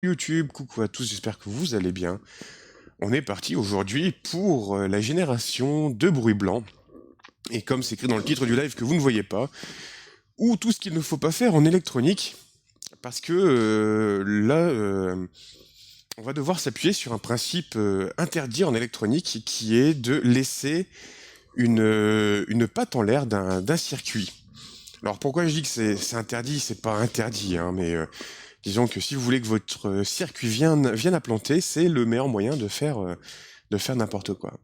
YouTube, coucou à tous, j'espère que vous allez bien. On est parti aujourd'hui pour la génération de bruit blanc. Et comme c'est écrit dans le titre du live que vous ne voyez pas, ou tout ce qu'il ne faut pas faire en électronique, parce que on va devoir s'appuyer sur un principe interdit en électronique qui est de laisser une patte en l'air d'un circuit. Alors pourquoi je dis que c'est interdit, c'est pas interdit, hein, mais disons que si vous voulez que votre circuit vienne à planter, c'est le meilleur moyen de faire n'importe quoi.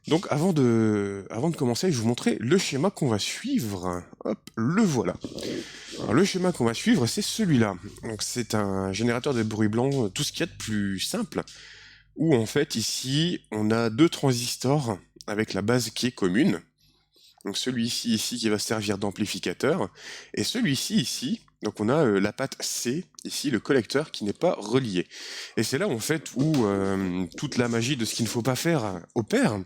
Donc avant de commencer, je vais vous montrer le schéma qu'on va suivre. Hop, le voilà. Alors le schéma qu'on va suivre, c'est celui-là. Donc c'est un générateur de bruit blanc, tout ce qu'il y a de plus simple, où en fait ici, on a deux transistors avec la base qui est commune. Donc celui-ci ici qui va servir d'amplificateur, et celui-ci ici, donc on a la patte C, ici le collecteur qui n'est pas relié. Et c'est là en fait où toute la magie de ce qu'il ne faut pas faire opère,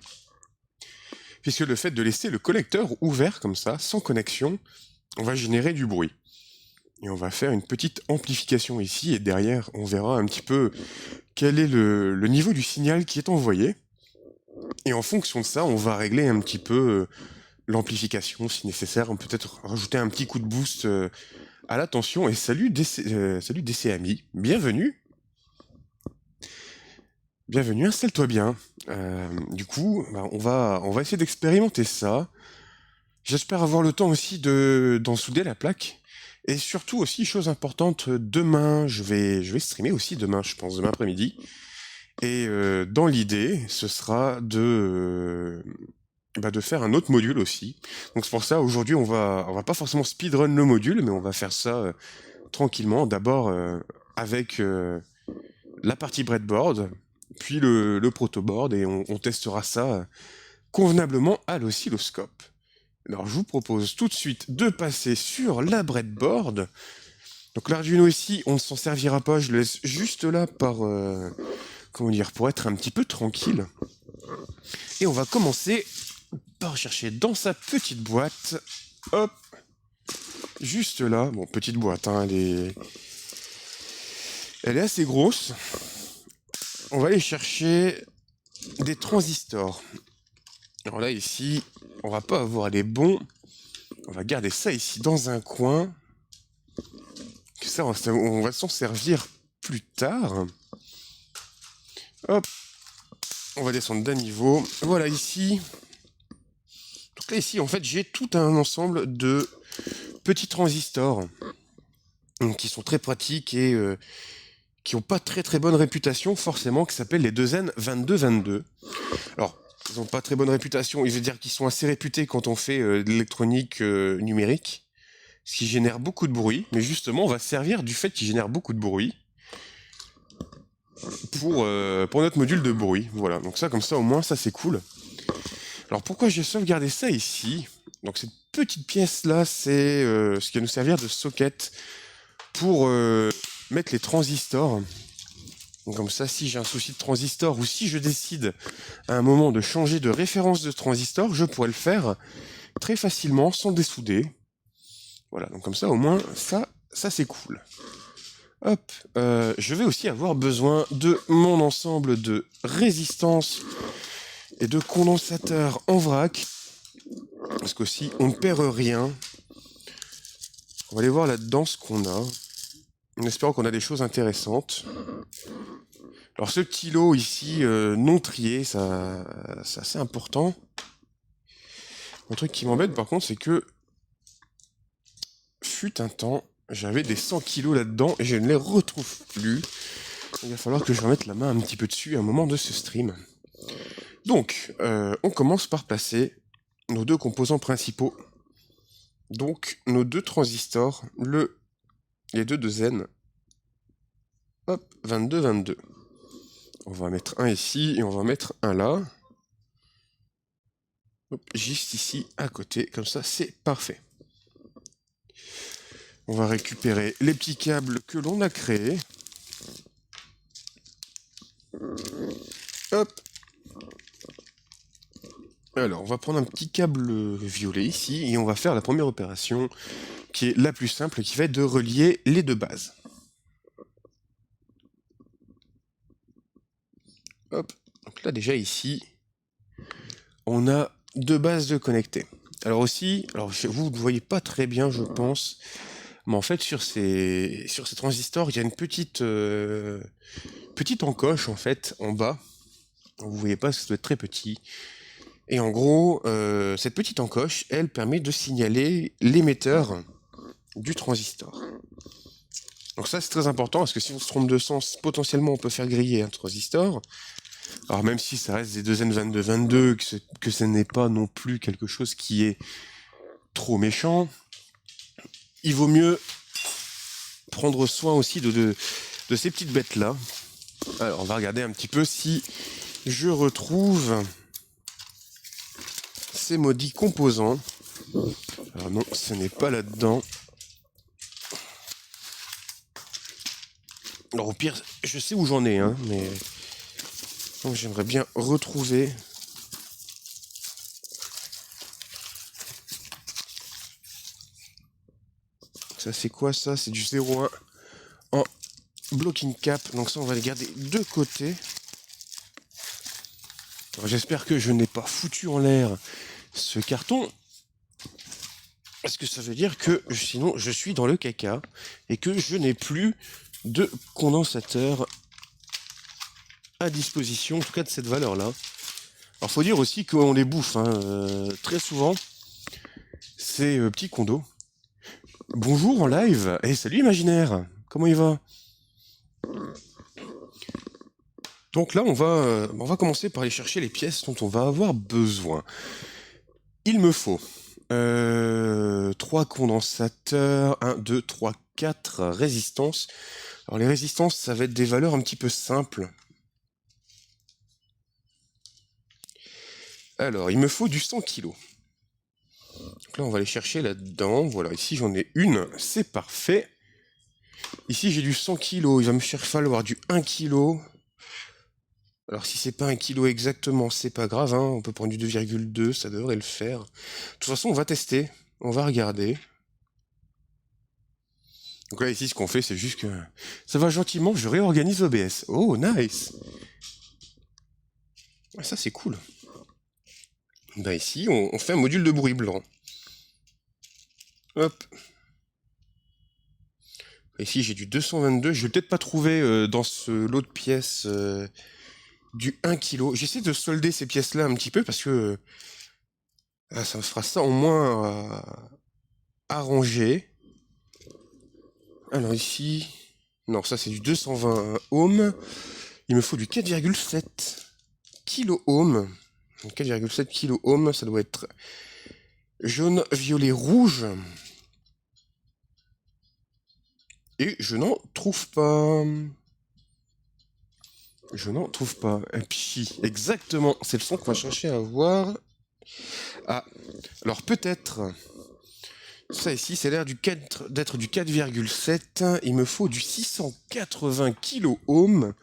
puisque le fait de laisser le collecteur ouvert comme ça, sans connexion, on va générer du bruit. Et on va faire une petite amplification ici, et derrière on verra un petit peu quel est le niveau du signal qui est envoyé. Et en fonction de ça, on va régler un petit peu l'amplification si nécessaire, on peut peut-être rajouter un petit coup de boost à la tension. Et salut DC amis, bienvenue. Bienvenue, installe-toi bien. Du coup, on va essayer d'expérimenter ça. J'espère avoir le temps aussi d'en souder la plaque. Et surtout aussi, chose importante, demain, je vais streamer aussi demain, je pense, demain après-midi. Et dans l'idée, ce sera de faire un autre module aussi. Donc c'est pour ça, aujourd'hui, on va pas forcément speedrun le module, mais on va faire ça tranquillement. D'abord avec la partie breadboard, puis le protoboard, et on testera ça convenablement à l'oscilloscope. Alors je vous propose tout de suite de passer sur la breadboard. Donc l'Arduino ici, on ne s'en servira pas, je le laisse juste là par... comment dire, pour être un petit peu tranquille. Et on va commencer par chercher dans sa petite boîte. Hop, juste là. Bon, petite boîte, hein, elle est assez grosse. On va aller chercher des transistors. Alors là, ici, on va pas avoir les bons. On va garder ça ici dans un coin. Ça, on va s'en servir plus tard. Hop, on va descendre d'un niveau. Voilà, ici. Donc là, ici, en fait, j'ai tout un ensemble de petits transistors qui sont très pratiques et qui n'ont pas très bonne réputation, forcément, qui s'appellent les 2N2222. Alors, ils n'ont pas très bonne réputation, il veut dire qu'ils sont assez réputés quand on fait de l'électronique numérique, ce qui génère beaucoup de bruit, mais justement, on va se servir du fait qu'ils génèrent beaucoup de bruit pour notre module de bruit. Voilà, donc ça, comme ça, au moins, ça, c'est cool. Alors, pourquoi j'ai sauvegardé ça ici? Donc, cette petite pièce-là, c'est ce qui va nous servir de socket pour mettre les transistors. Donc comme ça, si j'ai un souci de transistor ou si je décide à un moment de changer de référence de transistor, je pourrais le faire très facilement sans dessouder. Voilà, donc comme ça, au moins, ça c'est cool. Hop, je vais aussi avoir besoin de mon ensemble de résistance et de condensateurs en vrac, parce qu'aussi, on ne perd rien. On va aller voir là-dedans ce qu'on a, en espérant qu'on a des choses intéressantes. Alors ce petit lot ici, non trié, ça, c'est assez important. Un truc qui m'embête par contre, c'est que fut un temps, j'avais des 100 kilos là-dedans et je ne les retrouve plus. Il va falloir que je remette la main un petit peu dessus à un moment de ce stream. Donc, on commence par placer nos deux composants principaux. Donc, nos deux transistors, les deux de Zen. Hop, 22, 22. On va en mettre un ici et on va en mettre un là. Hop, juste ici à côté, comme ça c'est parfait. On va récupérer les petits câbles que l'on a créés. Hop. Alors, on va prendre un petit câble violet ici et on va faire la première opération qui est la plus simple, qui va être de relier les deux bases. Hop. Donc là, déjà ici, on a deux bases de connectés. Alors aussi, vous ne voyez pas très bien, je pense, mais en fait, sur ces transistors, il y a une petite encoche, en fait, en bas. Vous voyez pas, ça doit être très petit. Et en gros, cette petite encoche, elle permet de signaler l'émetteur du transistor. Donc ça, c'est très important, parce que si on se trompe de sens, potentiellement, on peut faire griller un transistor. Alors même si ça reste des 2N22, que ce n'est pas non plus quelque chose qui est trop méchant, il vaut mieux prendre soin aussi de ces petites bêtes-là. Alors, on va regarder un petit peu si je retrouve ces maudits composants. Alors non, ce n'est pas là-dedans. Alors au pire, je sais où j'en ai, hein, mais donc j'aimerais bien retrouver. Ça c'est quoi ça? C'est du 0,1 en blocking cap. Donc ça on va les garder de côté. J'espère que je n'ai pas foutu en l'air ce carton. Parce que ça veut dire que sinon je suis dans le caca et que je n'ai plus de condensateur à disposition, en tout cas de cette valeur-là. Alors faut dire aussi qu'on les bouffe très souvent, ces petits condos. Bonjour en live, et salut imaginaire, comment il va? Donc là on va commencer par aller chercher les pièces dont on va avoir besoin. Il me faut 3 condensateurs, 1, 2, 3, 4 résistances. Alors les résistances, ça va être des valeurs un petit peu simples. Alors, il me faut du 100 kg. Donc là, on va aller chercher là-dedans. Voilà, ici j'en ai une, c'est parfait. Ici j'ai du 100 kg, il va me falloir du 1 kg. Alors si c'est pas 1 kg exactement, c'est pas grave, hein. On peut prendre du 2,2, ça devrait le faire. De toute façon, on va tester, on va regarder. Donc là, ici, ce qu'on fait, c'est juste que ça va gentiment, je réorganise OBS. Oh, nice! Ah, ça, c'est cool. Bah ici, on fait un module de bruit blanc. Hop. Ici, j'ai du 222. Je vais peut-être pas trouver dans ce lot de pièces du 1 kg. J'essaie de solder ces pièces-là un petit peu parce que ça me fera ça en moins à ranger. Alors ici... Non, ça c'est du 220 ohms. Il me faut du 4,7 kilo ohms. 4,7 kilo ohms, ça doit être jaune, violet, rouge. Et je n'en trouve pas. Je n'en trouve pas. Et puis, exactement, c'est le son qu'on va chercher à voir. Ah, alors peut-être... Ça ici, c'est l'air d'être du 4,7. Il me faut du 680 kilo ohms.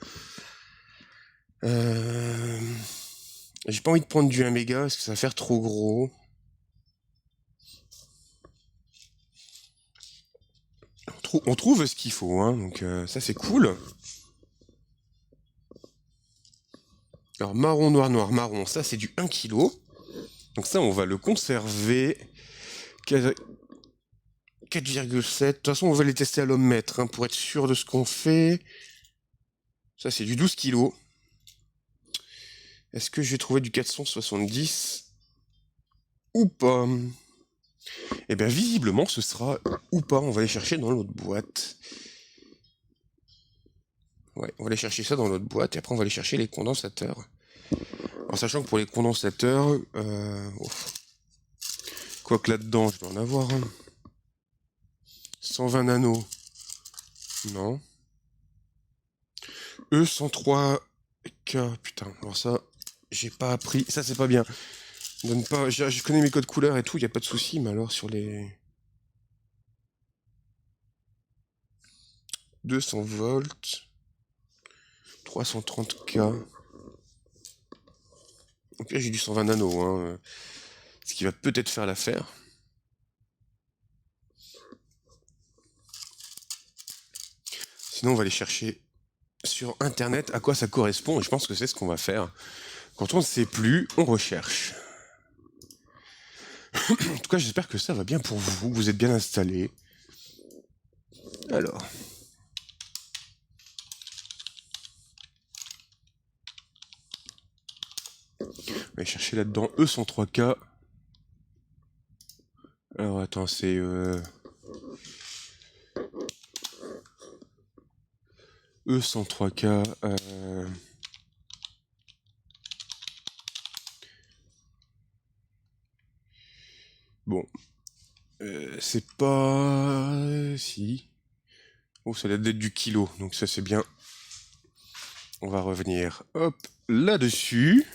J'ai pas envie de prendre du 1 méga parce que ça va faire trop gros. On trouve ce qu'il faut, hein, donc ça c'est cool. Alors marron, noir, noir, marron, ça c'est du 1 kg. Donc ça on va le conserver. 4,7. De toute façon on va les tester à l'ohm-mètre hein, pour être sûr de ce qu'on fait. Ça c'est du 12 kg. Est-ce que je vais trouver du 470 ou pas? Eh bien visiblement ce sera ou pas. On va aller chercher dans l'autre boîte. Ouais, on va aller chercher ça dans l'autre boîte et après on va aller chercher les condensateurs. En sachant que pour les condensateurs, quoi que là-dedans, je dois en avoir un. 120 nanos. Non. E103K. Putain, alors ça, j'ai pas appris. Ça, c'est pas bien. Donne pas. Je connais mes codes couleurs et tout, y a pas de souci, mais alors sur les 200 volts, 330K. Donc là, j'ai du 120 nanos, hein, ce qui va peut-être faire l'affaire. Sinon, on va aller chercher sur internet à quoi ça correspond, et je pense que c'est ce qu'on va faire. Quand on ne sait plus, on recherche. En tout cas, j'espère que ça va bien pour vous, vous êtes bien installés. Alors. On va chercher là-dedans E103K. Alors attends, c'est... E103K... Bon. C'est pas... Si... Oh, ça date d'être du kilo, donc ça c'est bien. On va revenir, hop, là-dessus.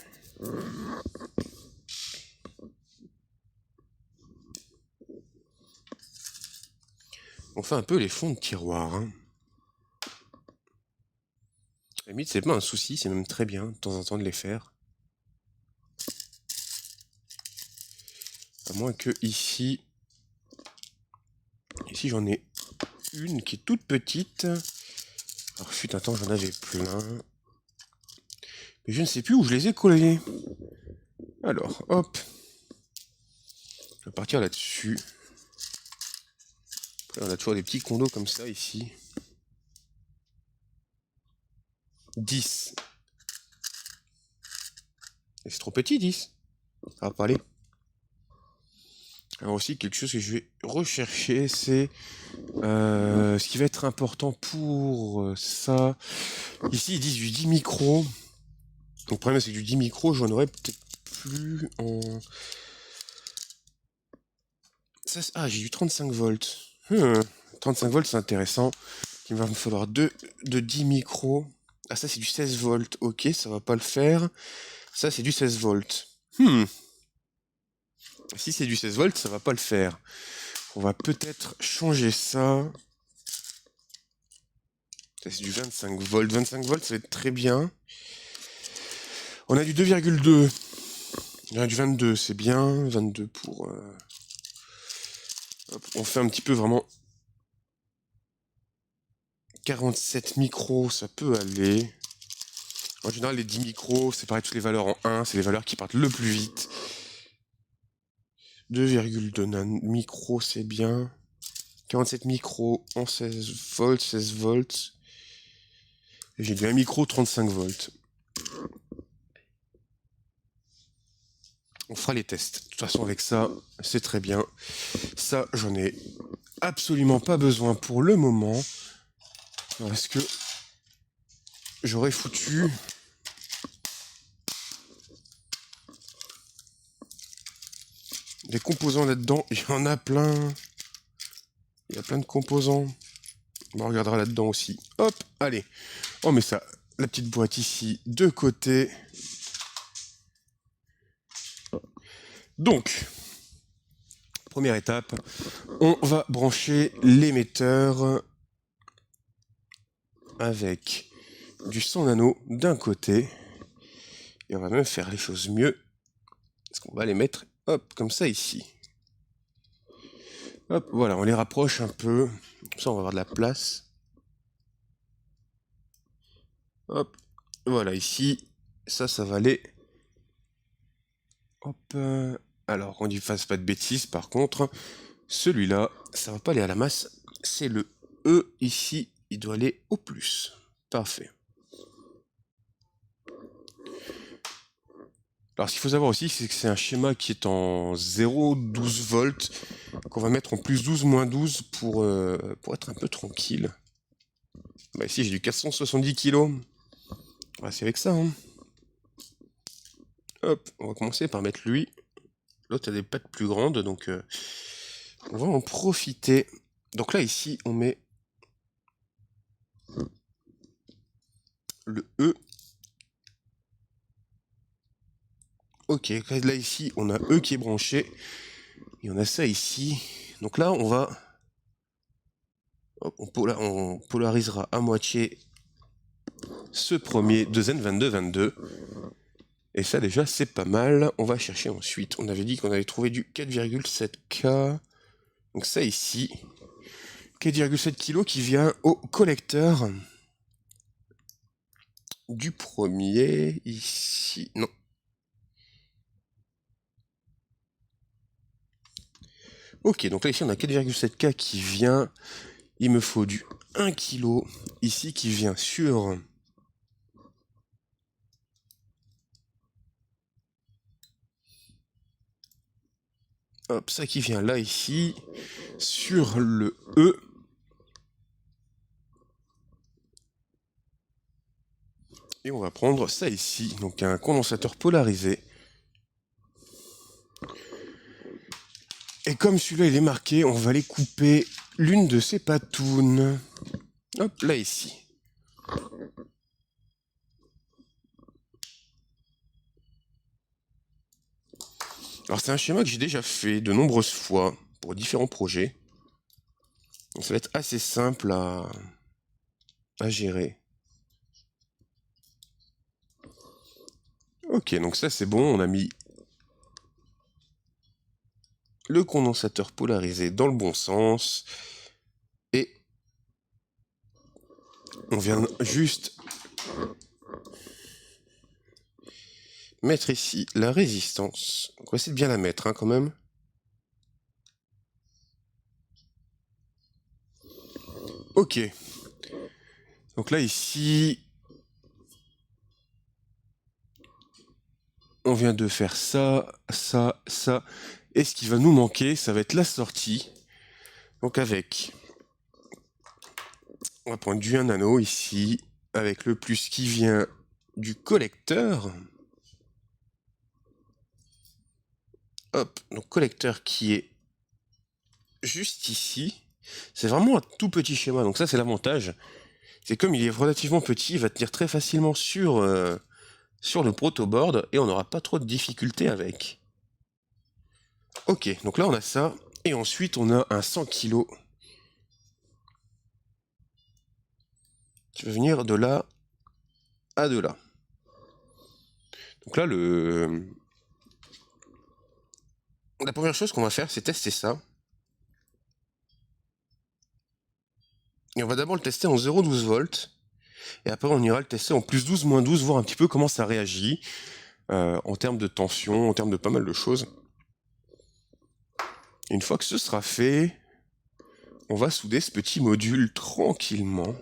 On fait un peu les fonds de tiroir. Hein. À la limite, c'est pas un souci, c'est même très bien de temps en temps de les faire. À moins que ici... Ici, j'en ai une qui est toute petite. Alors, fut un temps, j'en avais plein. Mais je ne sais plus où je les ai collés. Alors, hop. Je vais partir là-dessus. Après, on a toujours des petits condos comme ça, ici. 10. Et c'est trop petit, 10. Ça va pas aller. Alors aussi, quelque chose que je vais rechercher, c'est ce qui va être important pour ça. Ici, ils disent du 10 micros. Donc, le problème, c'est que du 10 micros, j'en aurais peut-être plus en... Ça, ah, j'ai du 35 volts. 35 volts, c'est intéressant. Il va me falloir deux de 10 micros. Ah, ça, c'est du 16 volts. Ok, ça va pas le faire. Ça, c'est du 16 volts. Si c'est du 16 volts, ça va pas le faire. On va peut-être changer ça. Ça, c'est du 25 volts. 25 volts, ça va être très bien. On a du 2,2. On a du 22, c'est bien. 22 pour... Hop, on fait un petit peu vraiment... 47 micros, ça peut aller. En général, les 10 micros, c'est pareil, toutes les valeurs en 1, c'est les valeurs qui partent le plus vite. 2,2 micros, c'est bien. 47 micros en 16 volts, 16 volts. Et j'ai du 1 micro 35 volts. On fera les tests. De toute façon, avec ça, c'est très bien. Ça, j'en ai absolument pas besoin pour le moment. Parce que j'aurais foutu... des composants là-dedans. Il y en a plein. Il y a plein de composants. On regardera là-dedans aussi. Hop, allez. On met ça, la petite boîte ici, de côté. Donc, première étape, on va brancher l'émetteur avec du 100 nano d'un côté. Et on va même faire les choses mieux. Parce qu'on va les mettre, hop, comme ça ici. Hop, voilà, on les rapproche un peu. Comme ça, on va avoir de la place. Hop, voilà, ici, ça va aller. Hop, alors, on ne fasse pas de bêtises, par contre, celui-là, ça va pas aller à la masse, c'est le E ici, il doit aller au plus. Parfait. Alors, ce qu'il faut savoir aussi, c'est que c'est un schéma qui est en 0,12 volts, qu'on va mettre en plus 12, moins 12 pour être un peu tranquille. Bah ici, j'ai du 470 kg. Ah, c'est avec ça, hein. Hop, on va commencer par mettre lui. L'autre a des pattes plus grandes, donc on va en profiter. Donc là, ici, on met le E. Ok, là, ici, on a E qui est branché. Et on a ça ici. Donc là, on va... Hop, on polarisera à moitié ce premier de Zen 2222. Et ça, déjà, c'est pas mal. On va chercher ensuite. On avait dit qu'on avait trouvé du 4,7K. Donc ça ici. 4,7 kg qui vient au collecteur. du premier, ici, non. Ok, donc là ici on a 4,7K qui vient, il me faut du 1 kg ici qui vient sur... Hop, ça qui vient là ici, sur le E. Et on va prendre ça ici, donc un condensateur polarisé. Et comme celui-là il est marqué, on va aller couper l'une de ces patounes. Hop, là ici. Alors c'est un schéma que j'ai déjà fait de nombreuses fois pour différents projets. Donc ça va être assez simple à gérer. Ok, donc ça c'est bon, on a mis le condensateur polarisé dans le bon sens. Et on vient juste mettre ici la résistance. On va essayer de bien la mettre quand même. Ok. Donc là ici, on vient de faire ça, ça, ça. Et ce qui va nous manquer, ça va être la sortie. Donc avec... On va prendre du 1 nano ici, avec le plus qui vient du collecteur. Hop, donc collecteur qui est juste ici. C'est vraiment un tout petit schéma, donc ça c'est l'avantage. C'est comme il est relativement petit, il va tenir très facilement sur le protoboard et on n'aura pas trop de difficultés avec. Ok, donc là on a ça, et ensuite on a un 100 kg qui va venir de là à de là. Donc là la première chose qu'on va faire c'est tester ça. Et on va d'abord le tester en 0,12 volts. Et après, on ira le tester en plus 12, moins 12, voir un petit peu comment ça réagit. En termes de tension, en termes de pas mal de choses. Et une fois que ce sera fait, on va souder ce petit module tranquillement.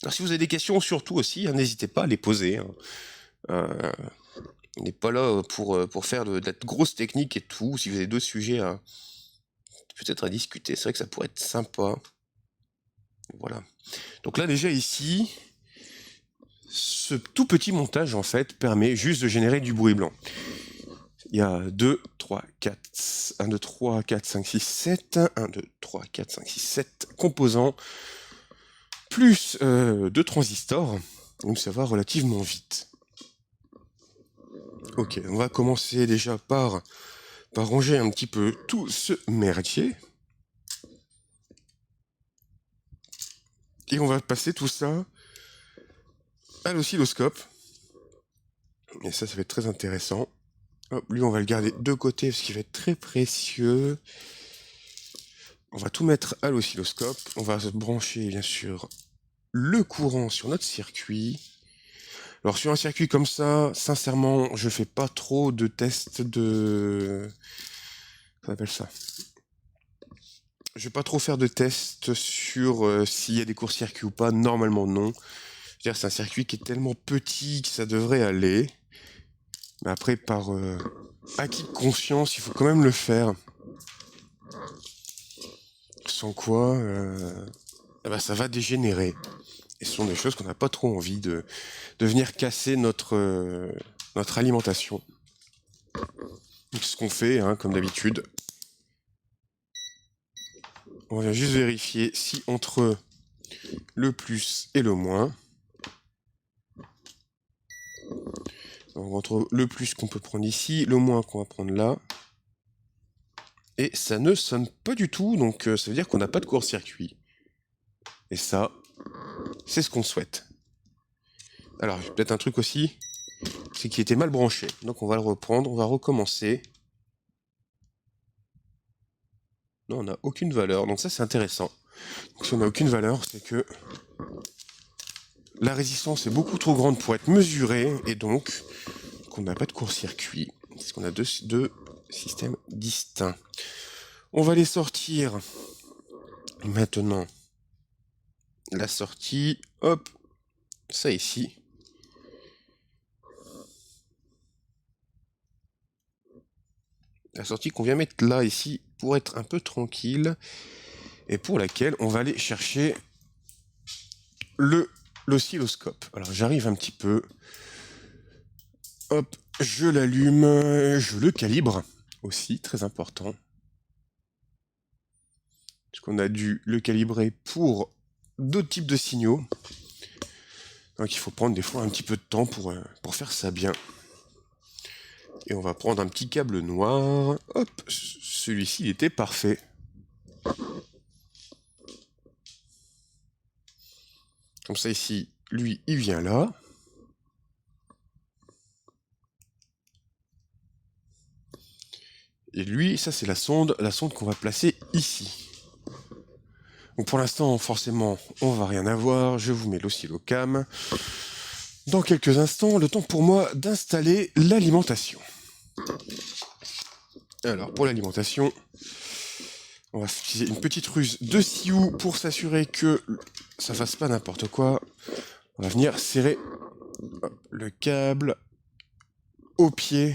Alors si vous avez des questions, surtout aussi, n'hésitez pas à les poser. On n'est pas là pour faire de la grosse technique et tout. Si vous avez d'autres sujets peut-être à discuter, c'est vrai que ça pourrait être sympa. Voilà. Donc là déjà ici, ce tout petit montage en fait permet juste de générer du bruit blanc. Il y a 2, 3, 4, 1, 2, 3, 4, 5, 6, 7, 1, 2, 3, 4, 5, 6, 7 composants, plus 2 transistors, donc ça va relativement vite. Ok, on va commencer déjà par ranger un petit peu tout ce merdier. Et on va passer tout ça à l'oscilloscope. Et ça va être très intéressant. Hop, lui, on va le garder de côté parce qu'il va être très précieux. On va tout mettre à l'oscilloscope. On va se brancher, bien sûr, le courant sur notre circuit. Alors, sur un circuit comme ça, sincèrement, je fais pas trop de tests de... Qu'on appelle ça? Je vais pas trop faire de tests sur s'il y a des courts-circuits ou pas. Normalement, non. C'est-à-dire, c'est un circuit qui est tellement petit que ça devrait aller. Mais après, par acquis de conscience, il faut quand même le faire. Sans quoi, ça va dégénérer. Et ce sont des choses qu'on n'a pas trop envie de venir casser notre alimentation. Donc, ce qu'on fait, comme d'habitude, on vient juste vérifier si entre le plus et le moins, donc entre le plus qu'on peut prendre ici, le moins qu'on va prendre là, et ça ne sonne pas du tout, donc ça veut dire qu'on n'a pas de court-circuit. Et ça, c'est ce qu'on souhaite. Alors, peut-être un truc aussi, c'est qu'il était mal branché. Donc on va le reprendre, on va recommencer. Non, on n'a aucune valeur, donc ça c'est intéressant. Donc si on n'a aucune valeur, c'est que la résistance est beaucoup trop grande pour être mesurée, et donc on n'a pas de court-circuit, parce qu'on a deux systèmes distincts. On va les sortir maintenant. La sortie, hop, ça ici. La sortie qu'on vient mettre là, ici, pour être un peu tranquille, et pour laquelle on va aller chercher l'oscilloscope. Alors j'arrive un petit peu, hop, je l'allume, je le calibre, aussi, très important. Parce qu'on a dû le calibrer pour d'autres types de signaux. Donc il faut prendre des fois un petit peu de temps pour faire ça bien. Et on va prendre un petit câble noir. Hop, celui-ci, il était parfait. Comme ça ici, lui, il vient là. Et lui, ça c'est la sonde qu'on va placer ici. Donc pour l'instant, forcément, on va rien avoir. Je vous mets l'oscillocam. Dans quelques instants, le temps pour moi d'installer l'alimentation. Alors pour l'alimentation, on va utiliser une petite ruse de Sioux pour s'assurer que ça fasse pas n'importe quoi. On va venir serrer le câble au pied.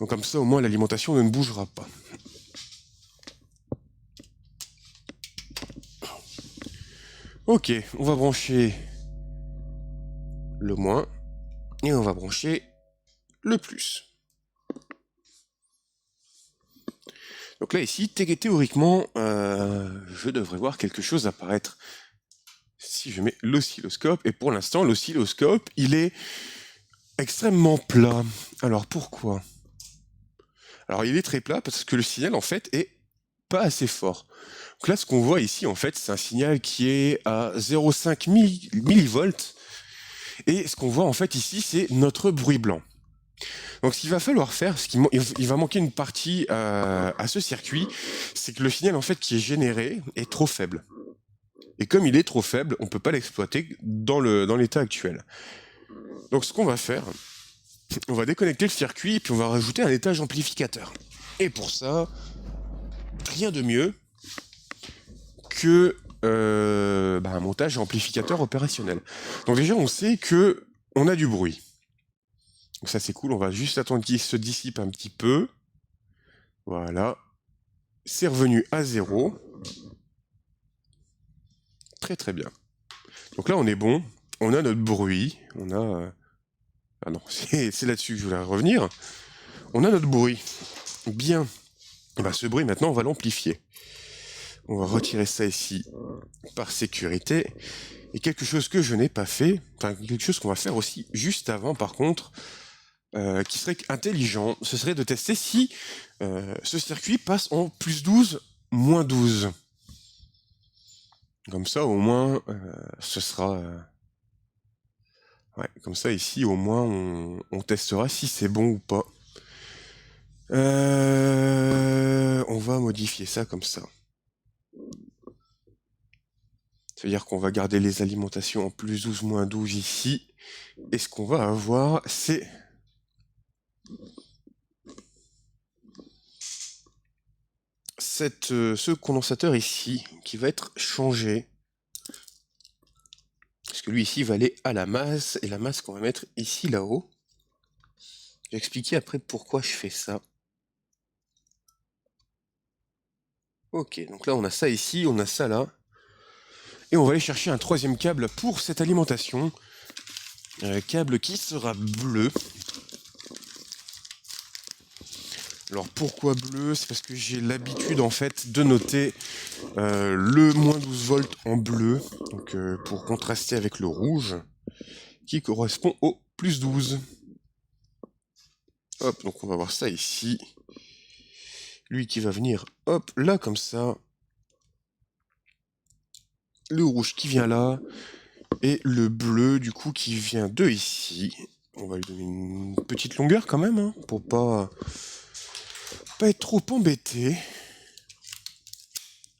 Donc comme ça, au moins, l'alimentation ne bougera pas. Ok, on va brancher le moins et on va brancher le plus. Donc là, ici, théoriquement, je devrais voir quelque chose apparaître si je mets l'oscilloscope. Et pour l'instant, l'oscilloscope, il est extrêmement plat. Alors pourquoi ? Alors il est très plat parce que le signal, en fait, est pas assez fort. Donc là, ce qu'on voit ici, en fait, c'est un signal qui est à 0,5 millivolts. Et ce qu'on voit, en fait, ici, c'est notre bruit blanc. Donc ce qu'il va falloir faire, il va manquer une partie à ce circuit, c'est que le signal, en fait, qui est généré est trop faible. Et comme il est trop faible, on ne peut pas l'exploiter dans l'état actuel. Donc ce qu'on va faire, on va déconnecter le circuit et puis on va rajouter un étage amplificateur. Et pour ça, rien de mieux que un montage amplificateur opérationnel. Donc déjà, on sait que on a du bruit. Donc ça, c'est cool. On va juste attendre qu'il se dissipe un petit peu. Voilà. C'est revenu à 0. Très très bien. Donc là, on est bon. On a notre bruit. On a... Ah non, c'est là-dessus que je voulais revenir. On a notre bruit. Bien. Et ben, ce bruit, maintenant, on va l'amplifier. On va retirer ça ici par sécurité. Et quelque chose que je n'ai pas fait, enfin quelque chose qu'on va faire aussi juste avant par contre, qui serait intelligent, ce serait de tester si ce circuit passe en plus 12, moins 12. Comme ça au moins ce sera... ouais, comme ça ici au moins on testera si c'est bon ou pas. On va modifier ça comme ça. C'est-à-dire qu'on va garder les alimentations en plus 12, moins 12 ici. Et ce qu'on va avoir, c'est ce condensateur ici, qui va être changé. Parce que lui ici va aller à la masse, et la masse qu'on va mettre ici là-haut. Je vais expliquer après pourquoi je fais ça. Ok, donc là on a ça ici, on a ça là. Et on va aller chercher un troisième câble pour cette alimentation. Câble qui sera bleu. Alors pourquoi bleu? C'est parce que j'ai l'habitude en fait de noter le moins 12 volts en bleu, donc pour contraster avec le rouge, qui correspond au plus 12. Hop, donc on va voir ça ici. Lui qui va venir, hop, là comme ça. Le rouge qui vient là. Et le bleu, du coup, qui vient de ici. On va lui donner une petite longueur quand même, hein, pour pas être trop embêté.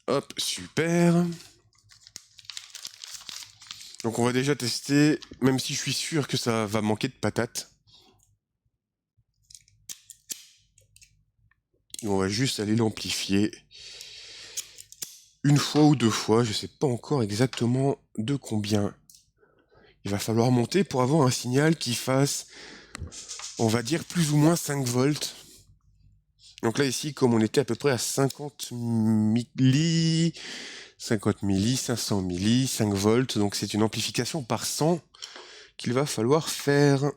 Hop, super. Donc on va déjà tester, même si je suis sûr que ça va manquer de patates. Et on va juste aller l'amplifier. Une fois ou deux fois, je sais pas encore exactement de combien. Il va falloir monter pour avoir un signal qui fasse, on va dire, plus ou moins 5 volts. Donc là, ici, comme on était à peu près à 50 milli, 50 milli, 500 milli, 5 volts, donc c'est une amplification par 100 qu'il va falloir faire.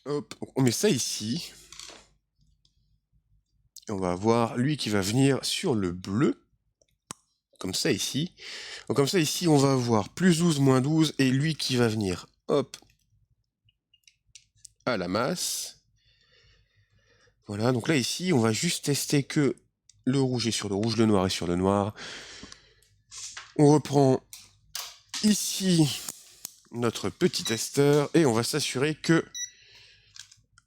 Hop, on met ça ici. Et on va avoir lui qui va venir sur le bleu, comme ça ici. Donc comme ça ici, on va avoir plus 12, moins 12, et lui qui va venir, hop, à la masse. Voilà, donc là ici, on va juste tester que le rouge est sur le rouge, le noir est sur le noir. On reprend ici notre petit testeur et on va s'assurer que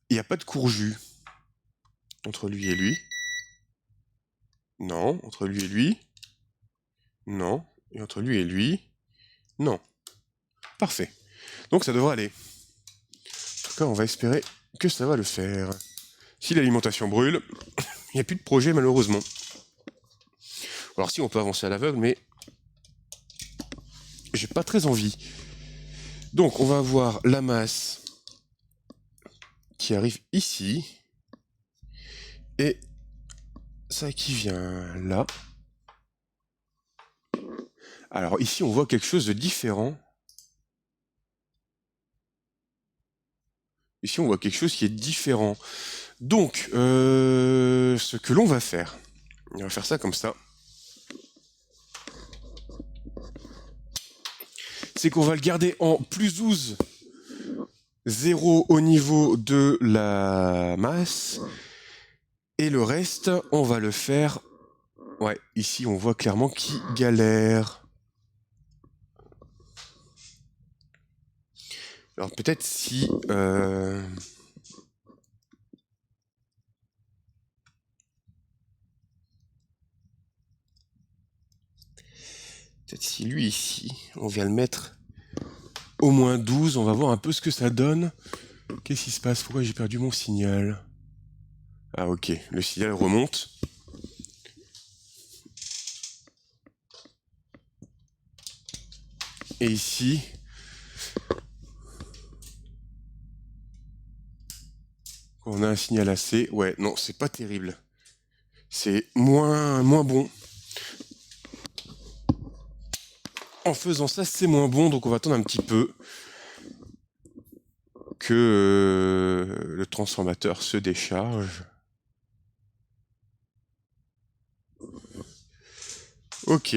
il n'y a pas de courjus entre lui et lui. Non, entre lui et lui. Non, et entre lui et lui. Non. Parfait. Donc ça devrait aller. En tout cas, on va espérer que ça va le faire. Si l'alimentation brûle, il n'y a plus de projet malheureusement. Alors si on peut avancer à l'aveugle, mais j'ai pas très envie. Donc on va avoir la masse qui arrive ici. Et ça qui vient là. Alors ici on voit quelque chose de différent. Ici on voit quelque chose qui est différent. Donc ce que l'on va faire, on va faire ça comme ça. C'est qu'on va le garder en plus 12, 0 au niveau de la masse. Et le reste, on va le faire... Ouais, ici on voit clairement qu'il galère. Alors peut-être si... Peut-être si lui ici, on vient le mettre au moins 12, on va voir un peu ce que ça donne. Qu'est-ce qui se passe? Pourquoi j'ai perdu mon signal? Ah ok, le signal remonte. Et ici... On a un signal assez... Ouais, non, c'est pas terrible. C'est moins bon. En faisant ça, c'est moins bon, donc on va attendre un petit peu que le transformateur se décharge. Ok.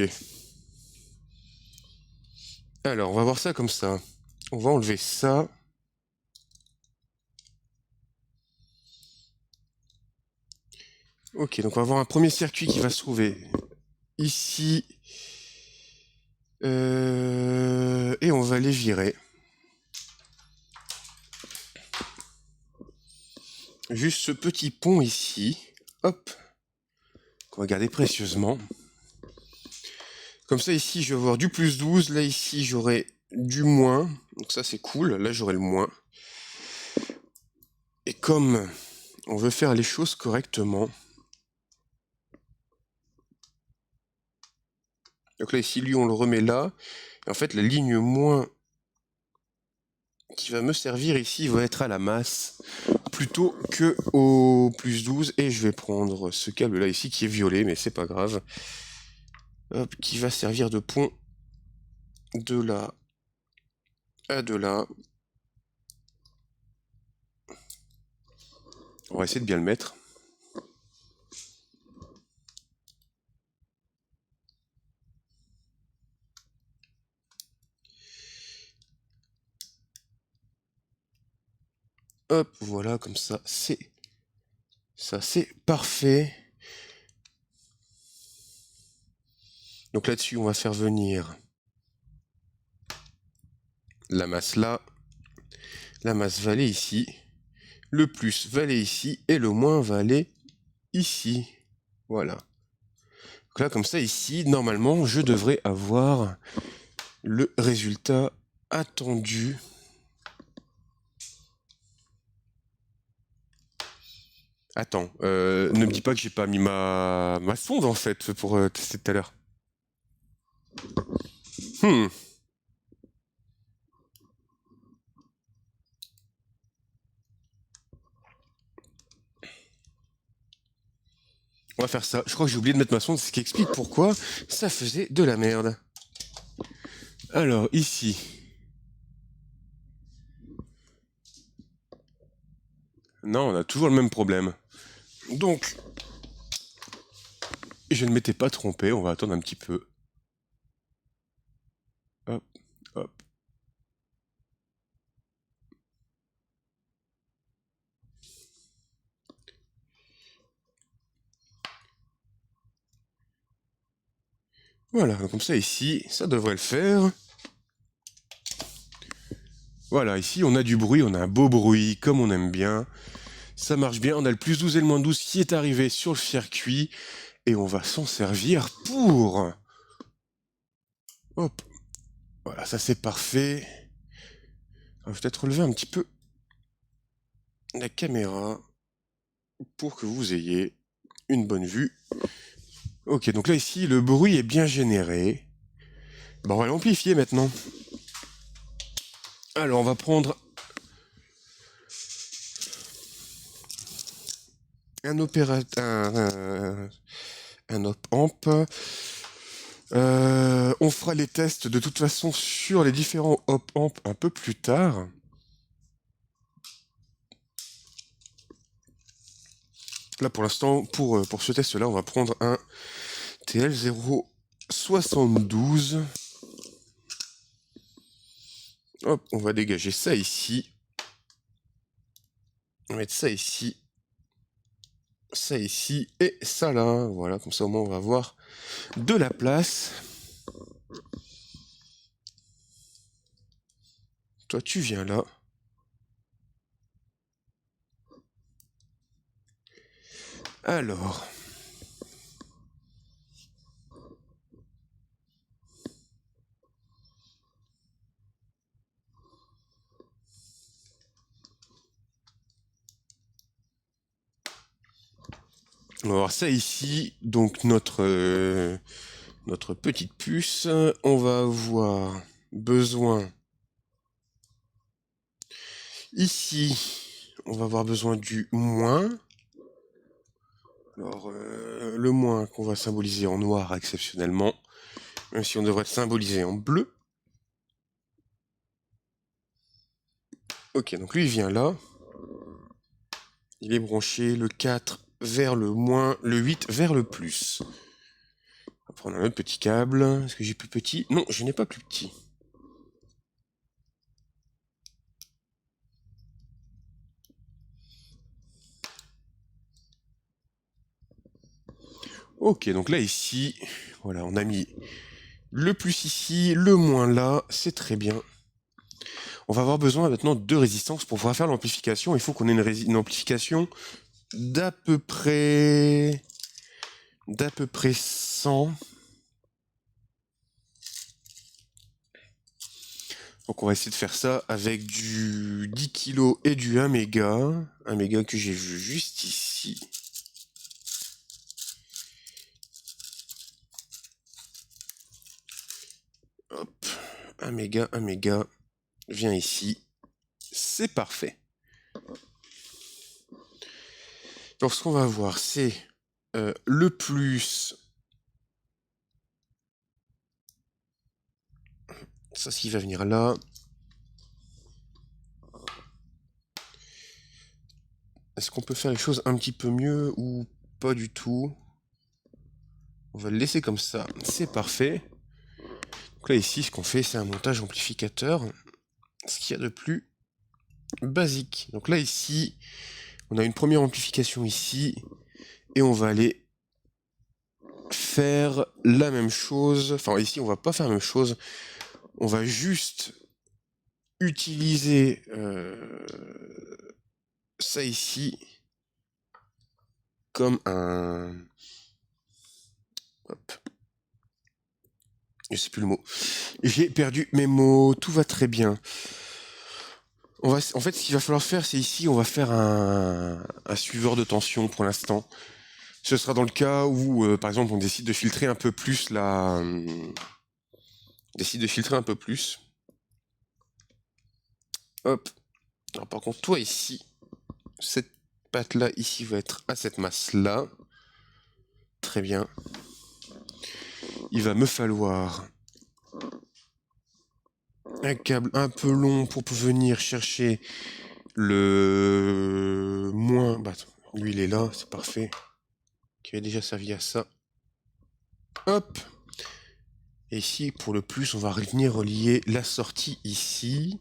Alors, on va voir ça comme ça. On va enlever ça. Ok, donc on va avoir un premier circuit qui va se trouver ici. Et on va les virer. Juste ce petit pont ici. Hop. Qu'on va garder précieusement. Comme ça, ici, je vais avoir du plus 12. Là, ici, j'aurai du moins. Donc ça, c'est cool. Là, j'aurai le moins. Et comme on veut faire les choses correctement... Donc là, ici, lui, on le remet là. Et en fait, la ligne moins qui va me servir ici va être à la masse plutôt que au plus 12. Et je vais prendre ce câble là ici qui est violet, mais c'est pas grave. Hop, qui va servir de pont de là à de là. On va essayer de bien le mettre. Hop, voilà, comme ça, c'est parfait. Donc là-dessus, on va faire venir la masse là. La masse va aller ici. Le plus va aller ici. Et le moins va aller ici. Voilà. Donc là, comme ça, ici, normalement, je devrais avoir le résultat attendu. Attends, ne me dis pas que j'ai pas mis ma sonde, en fait, pour tester tout à l'heure. On va faire ça. Je crois que j'ai oublié de mettre ma sonde, ce qui explique pourquoi ça faisait de la merde. Alors, ici. Non, on a toujours le même problème. Donc, je ne m'étais pas trompé, on va attendre un petit peu. Hop, hop. Voilà, comme ça ici, ça devrait le faire. Voilà, ici on a du bruit, on a un beau bruit, comme on aime bien. Ça marche bien, on a le plus 12 et le moins 12 qui est arrivé sur le circuit. Et on va s'en servir pour... Hop. Voilà, ça c'est parfait. On va peut-être relever un petit peu la caméra pour que vous ayez une bonne vue. Ok, donc là ici, le bruit est bien généré. Bon, on va l'amplifier maintenant. Alors, on va prendre un opérateur, un op-amp. On fera les tests de toute façon sur les différents op-amp un peu plus tard. Là, pour l'instant, pour ce test-là, on va prendre un TL072. Hop, on va dégager ça ici. On va mettre ça ici et ça là. Voilà, comme ça au moins on va avoir de la place. Toi, tu viens là. Alors. On va voir ça ici. Donc notre petite puce. On va avoir besoin... Ici, on va avoir besoin du moins. Alors, le moins qu'on va symboliser en noir exceptionnellement. Même si on devrait le symboliser en bleu. Ok, donc lui il vient là. Il est branché le 4 vers le moins, le 8 vers le plus. On va prendre un autre petit câble. Est-ce que j'ai plus petit? Non, je n'ai pas plus petit. Ok, donc là ici, voilà, on a mis le plus ici, le moins là, c'est très bien. On va avoir besoin maintenant de résistance pour pouvoir faire l'amplification. Il faut qu'on ait une amplification d'à peu près 100. Donc on va essayer de faire ça avec du 10 kg et du 1 méga. 1 méga que j'ai vu juste ici. Hop, 1 méga, viens ici. C'est parfait. Donc ce qu'on va voir, c'est le plus... Ça, ce qui va venir là. Est-ce qu'on peut faire les choses un petit peu mieux ou pas du tout? On va le laisser comme ça, c'est parfait. Donc là, ici, ce qu'on fait, c'est un montage amplificateur. Ce qu'il y a de plus basique. Donc là, ici, on a une première amplification ici. Et on va aller faire la même chose. Enfin, ici, on va pas faire la même chose. On va juste utiliser ça ici comme un Hop. Je sais plus le mot. J'ai perdu mes mots. Tout va très bien. En fait, ce qu'il va falloir faire, c'est ici, on va faire un suiveur de tension pour l'instant. Ce sera dans le cas où, par exemple, on décide de filtrer un peu plus la... décide de filtrer un peu plus. Hop. Alors par contre, toi ici, cette patte-là, ici, va être à cette masse-là. Très bien. Il va me falloir un câble un peu long pour venir chercher le moins... Bah, lui, il est là, c'est parfait. Qui a déjà servi à ça. Hop. Et ici, pour le plus, on va venir relier la sortie ici.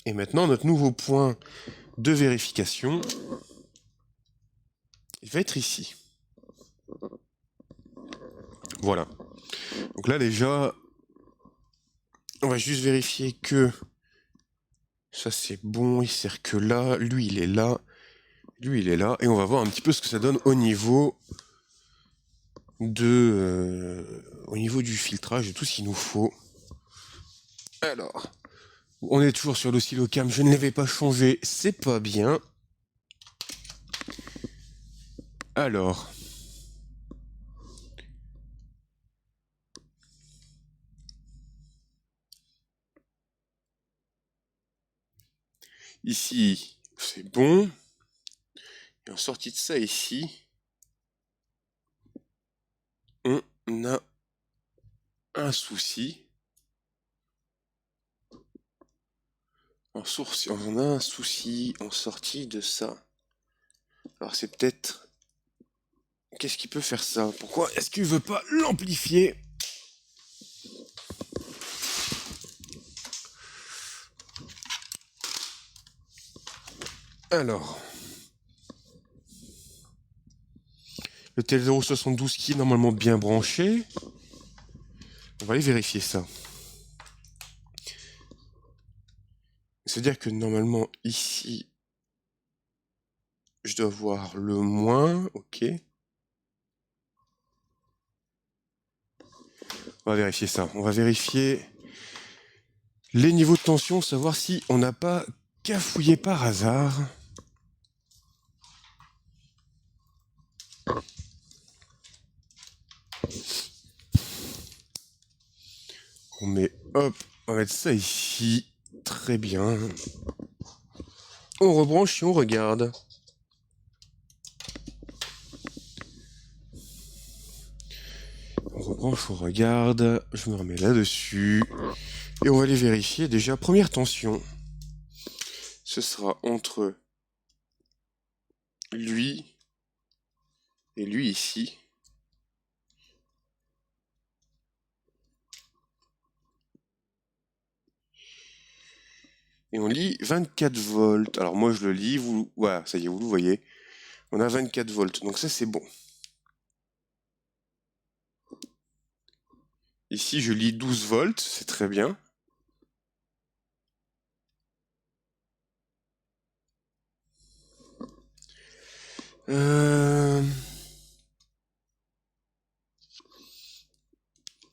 Et maintenant, notre nouveau point de vérification, il va être ici. Voilà. Donc là, déjà, on va juste vérifier que ça, c'est bon, il sert que là. Lui, il est là. Lui, il est là. Et on va voir un petit peu ce que ça donne au niveau au niveau du filtrage, de tout ce qu'il nous faut. Alors, on est toujours sur l'oscillocam, je ne l'avais pas changé, c'est pas bien. Alors, ici, c'est bon. Et en sortie de ça, ici, on a un souci. On a un souci en sortie de ça. Alors c'est peut-être... Qu'est-ce qui peut faire ça? Pourquoi est-ce qu'il veut pas l'amplifier? Alors... Le TL072 qui est normalement bien branché. On va aller vérifier ça. C'est-à-dire que normalement ici, je dois voir le moins, ok. On va vérifier ça. On va vérifier les niveaux de tension, savoir si on n'a pas cafouillé par hasard. On met, hop, on va mettre ça ici. Très bien. On rebranche et on regarde. On rebranche, on regarde. Je me remets là-dessus. Et on va aller vérifier déjà. Première tension. Ce sera entre lui et lui ici. Et on lit 24 volts. Alors moi je le lis, vous... Voilà, ça y est, vous le voyez. On a 24 volts, donc ça c'est bon. Ici je lis 12 volts, c'est très bien.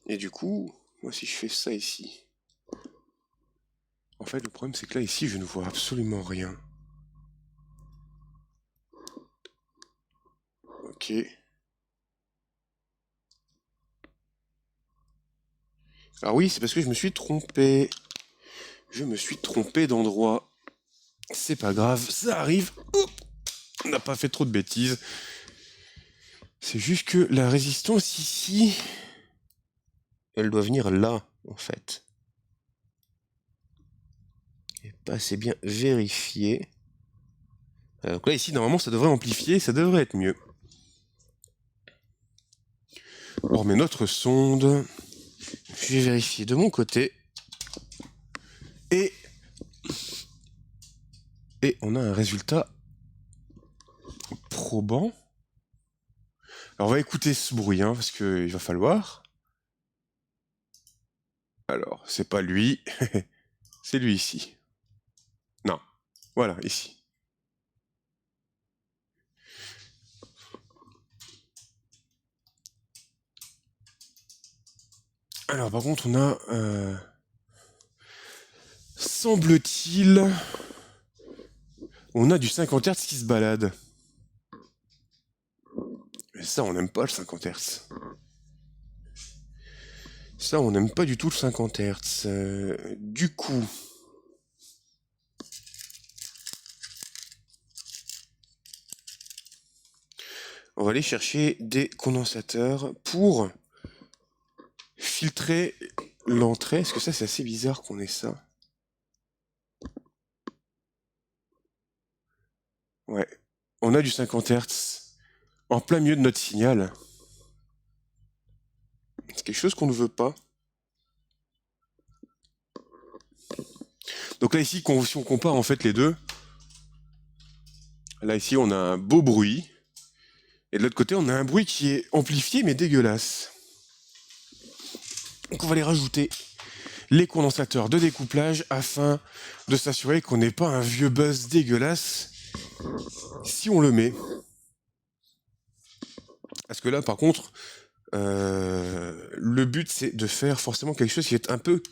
Et du coup, moi si je fais ça ici... En fait le problème c'est que là ici je ne vois absolument rien. Ok. Ah oui, c'est parce que je me suis trompé. Je me suis trompé d'endroit. C'est pas grave, ça arrive. Oups, on n'a pas fait trop de bêtises. C'est juste que la résistance ici, elle doit venir là, en fait. Et pas assez bien vérifié. Donc là, ici, normalement, ça devrait amplifier, ça devrait être mieux. On remet notre sonde. Je vais vérifier de mon côté. Et on a un résultat probant. Alors, on va écouter ce bruit, hein, parce qu'il va falloir. Alors, c'est pas lui, c'est lui ici. Voilà, ici. Alors par contre, on a... semble-t-il... On a du 50 Hz qui se balade. Mais ça, on n'aime pas le 50 Hz. Ça, on n'aime pas du tout le 50 Hz. Du coup... On va aller chercher des condensateurs pour filtrer l'entrée. Est-ce que ça, c'est assez bizarre qu'on ait ça? Ouais. On a du 50 Hz en plein milieu de notre signal. C'est quelque chose qu'on ne veut pas. Donc là, ici, si on compare en fait les deux, là, ici, on a un beau bruit. Et de l'autre côté, on a un bruit qui est amplifié, mais dégueulasse. Donc on va les rajouter les condensateurs de découplage afin de s'assurer qu'on n'ait pas un vieux buzz dégueulasse si on le met. Parce que là, par contre, le but, c'est de faire forcément quelque chose qui est un peu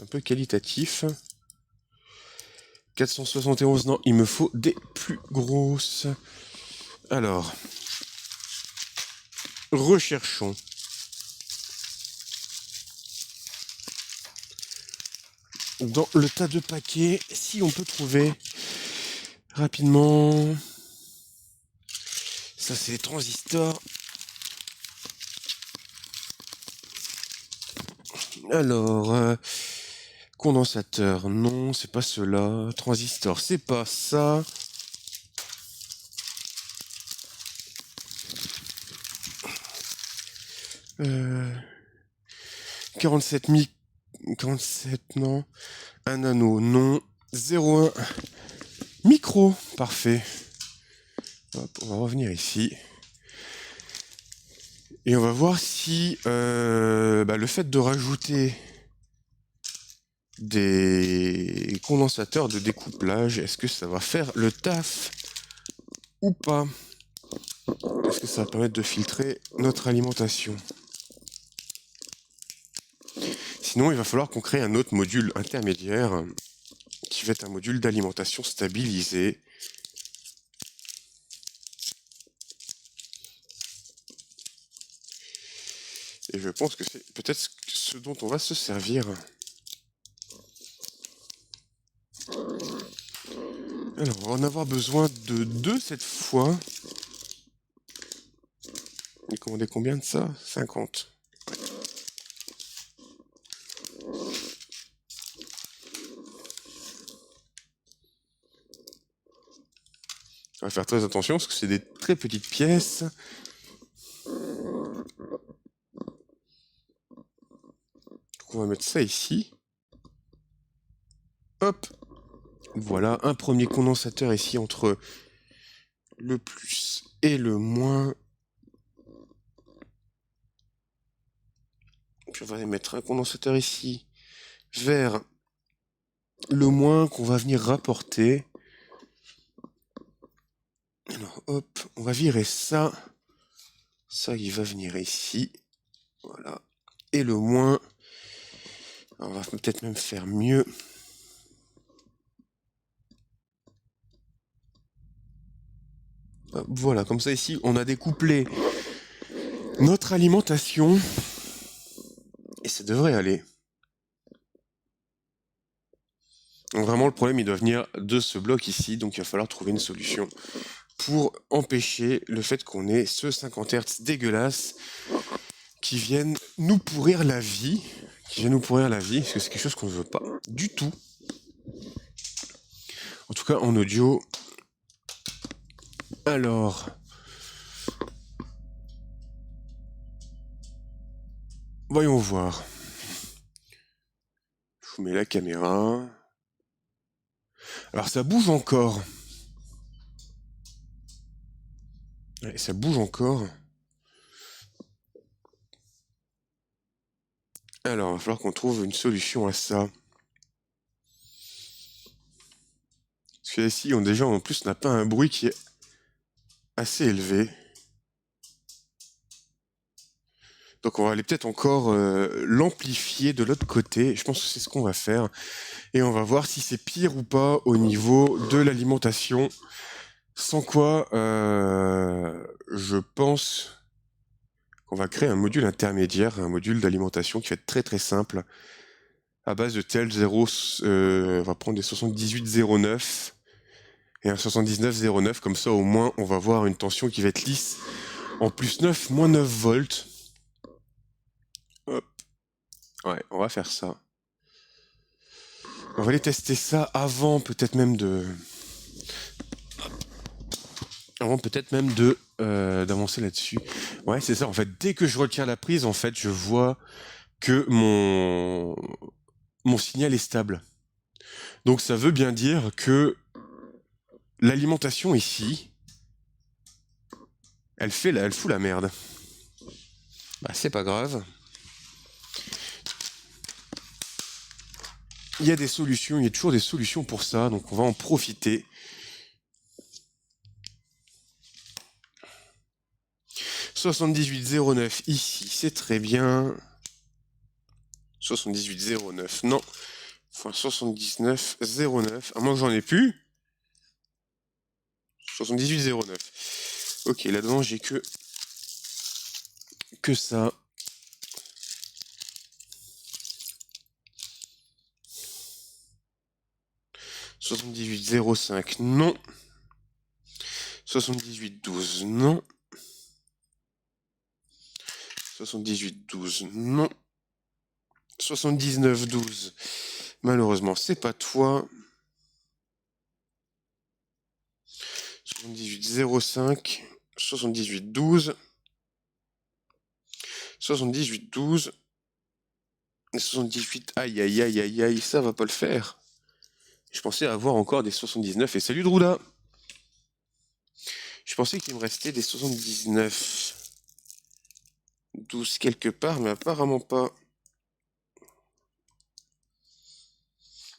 un peu qualitatif. 471, non, il me faut des plus grosses. Alors, recherchons. Dans le tas de paquets, si on peut trouver rapidement. Ça, c'est les transistors. Alors, condensateur, non, c'est pas cela. Transistor, c'est pas ça. Euh, 47 47, non. Un anneau, non. 0,1 micro, parfait. Hop, on va revenir ici. Et on va voir si le fait de rajouter des condensateurs de découplage, est-ce que ça va faire le taf ou pas? Est-ce que ça va permettre de filtrer notre alimentation? Sinon, il va falloir qu'on crée un autre module intermédiaire qui va être un module d'alimentation stabilisé. Et je pense que c'est peut-être ce dont on va se servir. Alors, on va en avoir besoin de 2 cette fois. On a commandé combien de ça? 50. On va faire très attention parce que c'est des très petites pièces. Donc on va mettre ça ici. Hop. Voilà, un premier condensateur ici entre le plus et le moins. Puis on va mettre un condensateur ici vers le moins qu'on va venir rapporter. Alors hop, on va virer ça. Ça, il va venir ici. Voilà. Et le moins, on va peut-être même faire mieux. Hop, voilà, comme ça ici, on a découplé notre alimentation. Et ça devrait aller. Donc vraiment, le problème, il doit venir de ce bloc ici. Donc il va falloir trouver une solution pour empêcher le fait qu'on ait ce 50 Hz dégueulasse qui viennent nous pourrir la vie. Parce que c'est quelque chose qu'on ne veut pas du tout. En tout cas, en audio. Alors... voyons voir. Je vous mets la caméra. Alors ça bouge encore. Ouais, ça bouge encore. Alors, il va falloir qu'on trouve une solution à ça. Parce que ici, déjà, en plus, on n'a pas un bruit qui est assez élevé. Donc on va aller peut-être encore l'amplifier de l'autre côté. Je pense que c'est ce qu'on va faire. Et on va voir si c'est pire ou pas au niveau de l'alimentation. Sans quoi, je pense qu'on va créer un module intermédiaire, un module d'alimentation qui va être très très simple. À base de tel 0, on va prendre des 78,09 et un 79,09. Comme ça, au moins, on va avoir une tension qui va être lisse en plus 9, moins 9 volts. Hop. Ouais, on va faire ça. On va aller tester ça avant peut-être même de... d'avancer là-dessus. Ouais, c'est ça. En fait, dès que je retiens la prise, en fait, je vois que mon signal est stable. Donc ça veut bien dire que l'alimentation ici, elle fout la merde. Bah c'est pas grave. Il y a des solutions, il y a toujours des solutions pour ça, donc on va en profiter. « 78,09 ici, c'est très bien. 78,09, non. Enfin, 79,09, à moins que j'en ai plus. 78,09. Ok, là-dedans, j'ai que ça. « 78,05, non. 78,12, non. 78,12, non. 79,12, malheureusement, c'est pas toi. 78,05, 78,12, 78,12, 78, aïe, aïe, aïe, aïe, aïe, ça va pas le faire. Je pensais avoir encore des 79, et salut Drouda. Je pensais qu'il me restait des 79. 12 quelque part, mais apparemment pas.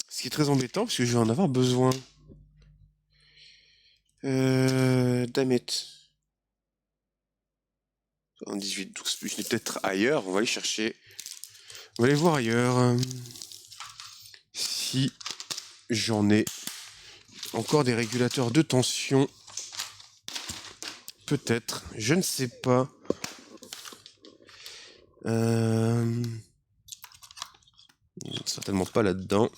Ce qui est très embêtant, parce que je vais en avoir besoin. Dammit. 78, 12, je l'ai peut-être ailleurs, on va aller chercher. On va aller voir ailleurs. Si j'en ai encore des régulateurs de tension. Peut-être, je ne sais pas. Certainement pas là-dedans.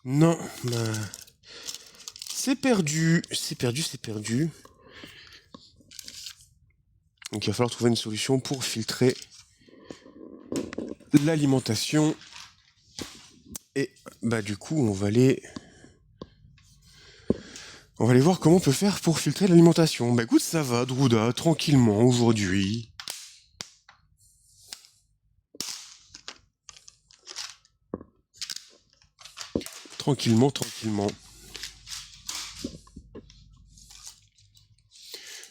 Non, bah, c'est perdu, c'est perdu, c'est perdu. Donc il va falloir trouver une solution pour filtrer l'alimentation. Et bah du coup, on va aller voir comment on peut faire pour filtrer l'alimentation. Bah écoute, ça va, Drouda, tranquillement aujourd'hui. Tranquillement, tranquillement.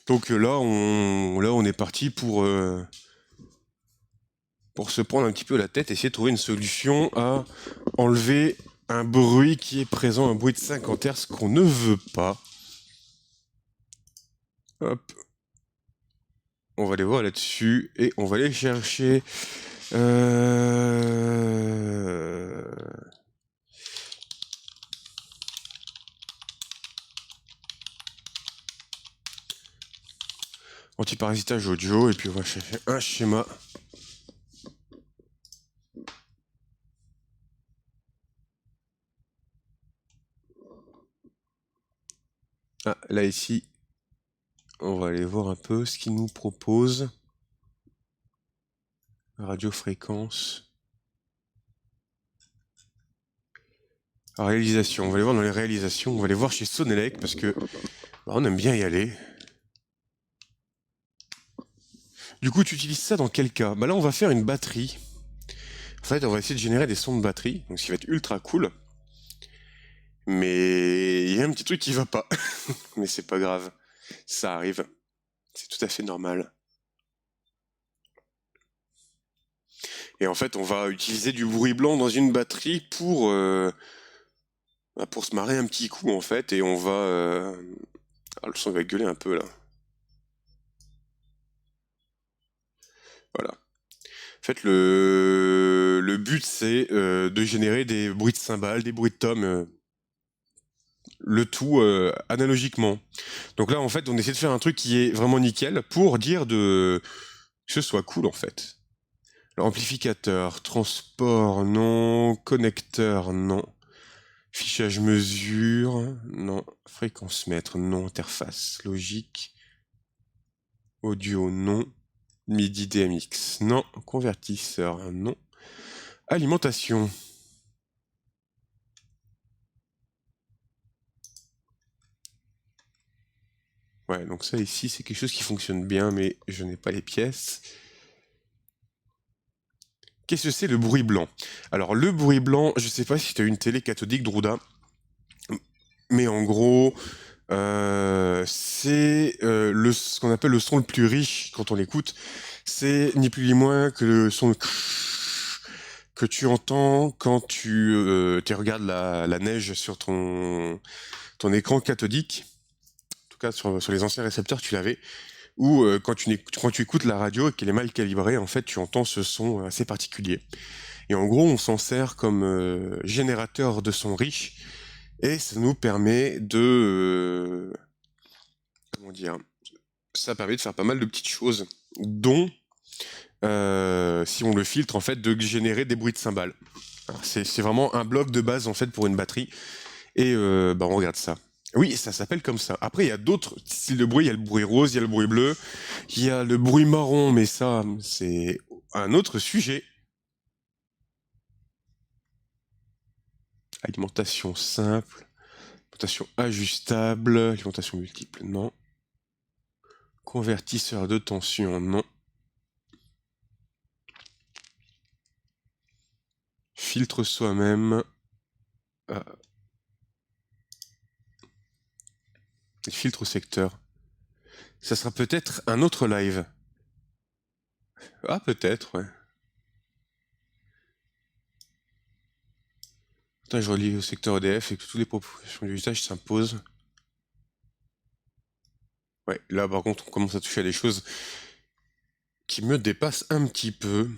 Donc là, on est parti pour se prendre un petit peu la tête, essayer de trouver une solution à enlever un bruit qui est présent, un bruit de 50 Hz qu'on ne veut pas. Hop. On va aller voir là-dessus et on va aller chercher... Antiparasitage audio, et puis on va chercher un schéma. Ah, là ici, on va aller voir un peu ce qu'il nous propose. Radiofréquence. Réalisation, on va aller voir dans les réalisations, on va aller voir chez Sonelec, parce que bah, on aime bien y aller. Du coup, tu utilises ça dans quel cas? Bah là, on va faire une batterie. En fait, on va essayer de générer des sons de batterie, donc ce qui va être ultra cool. Mais il y a un petit truc qui va pas. Mais c'est pas grave, ça arrive. C'est tout à fait normal. Et en fait, on va utiliser du bruit blanc dans une batterie pour se marrer un petit coup, en fait, et on va... Ah, le son va gueuler un peu, là. Voilà. En fait, le but, c'est de générer des bruits de cymbales, des bruits de tomes, le tout analogiquement. Donc là, en fait, on essaie de faire un truc qui est vraiment nickel pour dire que ce soit cool, en fait. Amplificateur, transport, non. Connecteur, non. Fichage mesure, non. Fréquence mètre, non. Interface logique. Audio, non. MIDI DMX, non. Convertisseur, non. Alimentation. Ouais, donc ça ici, c'est quelque chose qui fonctionne bien, mais je n'ai pas les pièces. Qu'est-ce que c'est le bruit blanc? Alors, le bruit blanc, je sais pas si tu as une télé cathodique, Drouda, mais en gros, c'est ce qu'on appelle le son le plus riche quand on l'écoute. C'est ni plus ni moins que le son que tu entends quand tu regardes la neige sur ton écran cathodique. En tout cas, sur les anciens récepteurs, tu l'avais. Ou quand tu écoutes la radio et qu'elle est mal calibrée, en fait, tu entends ce son assez particulier. Et en gros, on s'en sert comme générateur de son riche, et ça nous permet comment dire, ça permet de faire pas mal de petites choses, dont, si on le filtre, en fait, de générer des bruits de cymbales. C'est vraiment un bloc de base, en fait, pour une batterie, et bah, on regarde ça. Oui, ça s'appelle comme ça. Après, il y a d'autres styles de bruit. Il y a le bruit rose, il y a le bruit bleu, il y a le bruit marron, mais ça, c'est un autre sujet. Alimentation simple, alimentation ajustable, alimentation multiple, non. Convertisseur de tension, non. Filtre soi-même. Filtre secteur. Ça sera peut-être un autre live. Ah, peut-être, ouais. Putain, je relis au secteur EDF et que toutes les propositions d'usage s'imposent. Ouais, là, par contre, on commence à toucher à des choses qui me dépassent un petit peu.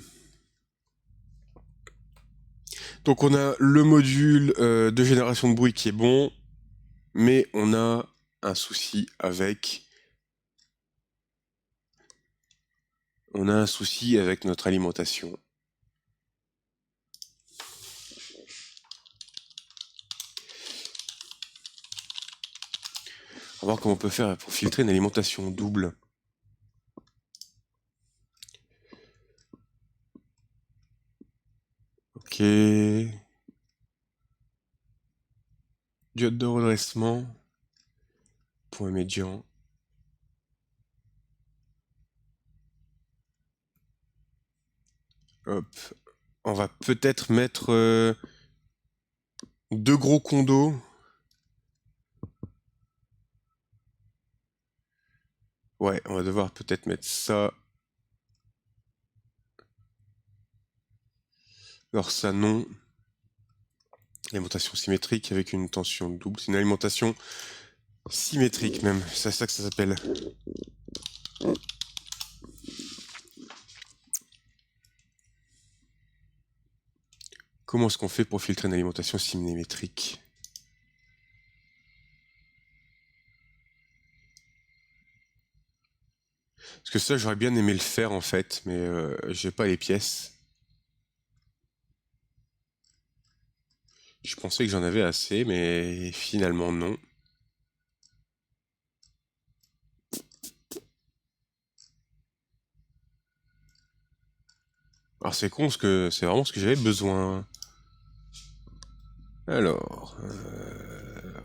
Donc, on a le module de génération de bruit qui est bon, mais on a un souci avec... On a un souci avec notre alimentation. On va voir comment on peut faire pour filtrer une alimentation double. Ok. Diode de redressement. Point médian. Hop. On va peut-être mettre 2 gros condos. Ouais, on va devoir peut-être mettre ça. Alors ça, non. Alimentation symétrique avec une tension double. C'est une alimentation symétrique même. C'est ça que ça s'appelle. Comment est-ce qu'on fait pour filtrer une alimentation symétrique? Parce que ça, j'aurais bien aimé le faire en fait, mais j'ai pas les pièces. Je pensais que j'en avais assez, mais finalement non. Alors c'est con, parce que c'est vraiment ce que j'avais besoin. Alors,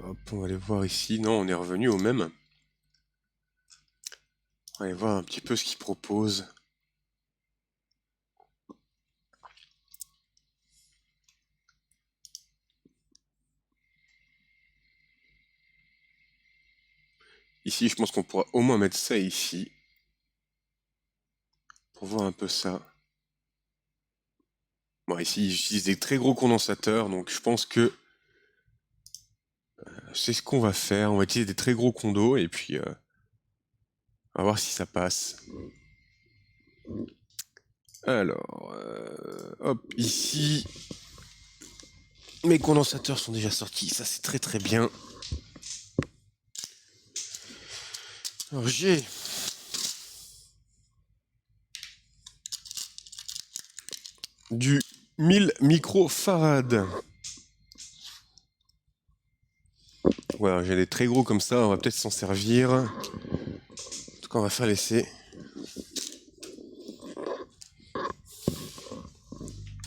hop, on va aller voir ici. Non, on est revenu au même. On va aller voir un petit peu ce qu'il propose. Ici, je pense qu'on pourra au moins mettre ça ici. Pour voir un peu ça. Bon, ici, j'utilise des très gros condensateurs, donc je pense que c'est ce qu'on va faire. On va utiliser des très gros condos, et puis on va voir si ça passe. Alors, hop, ici, mes condensateurs sont déjà sortis, ça c'est très très bien. Alors j'ai du 1000 microfarads. Voilà, j'ai des très gros comme ça, on va peut-être s'en servir. En tout cas, on va faire l'essai.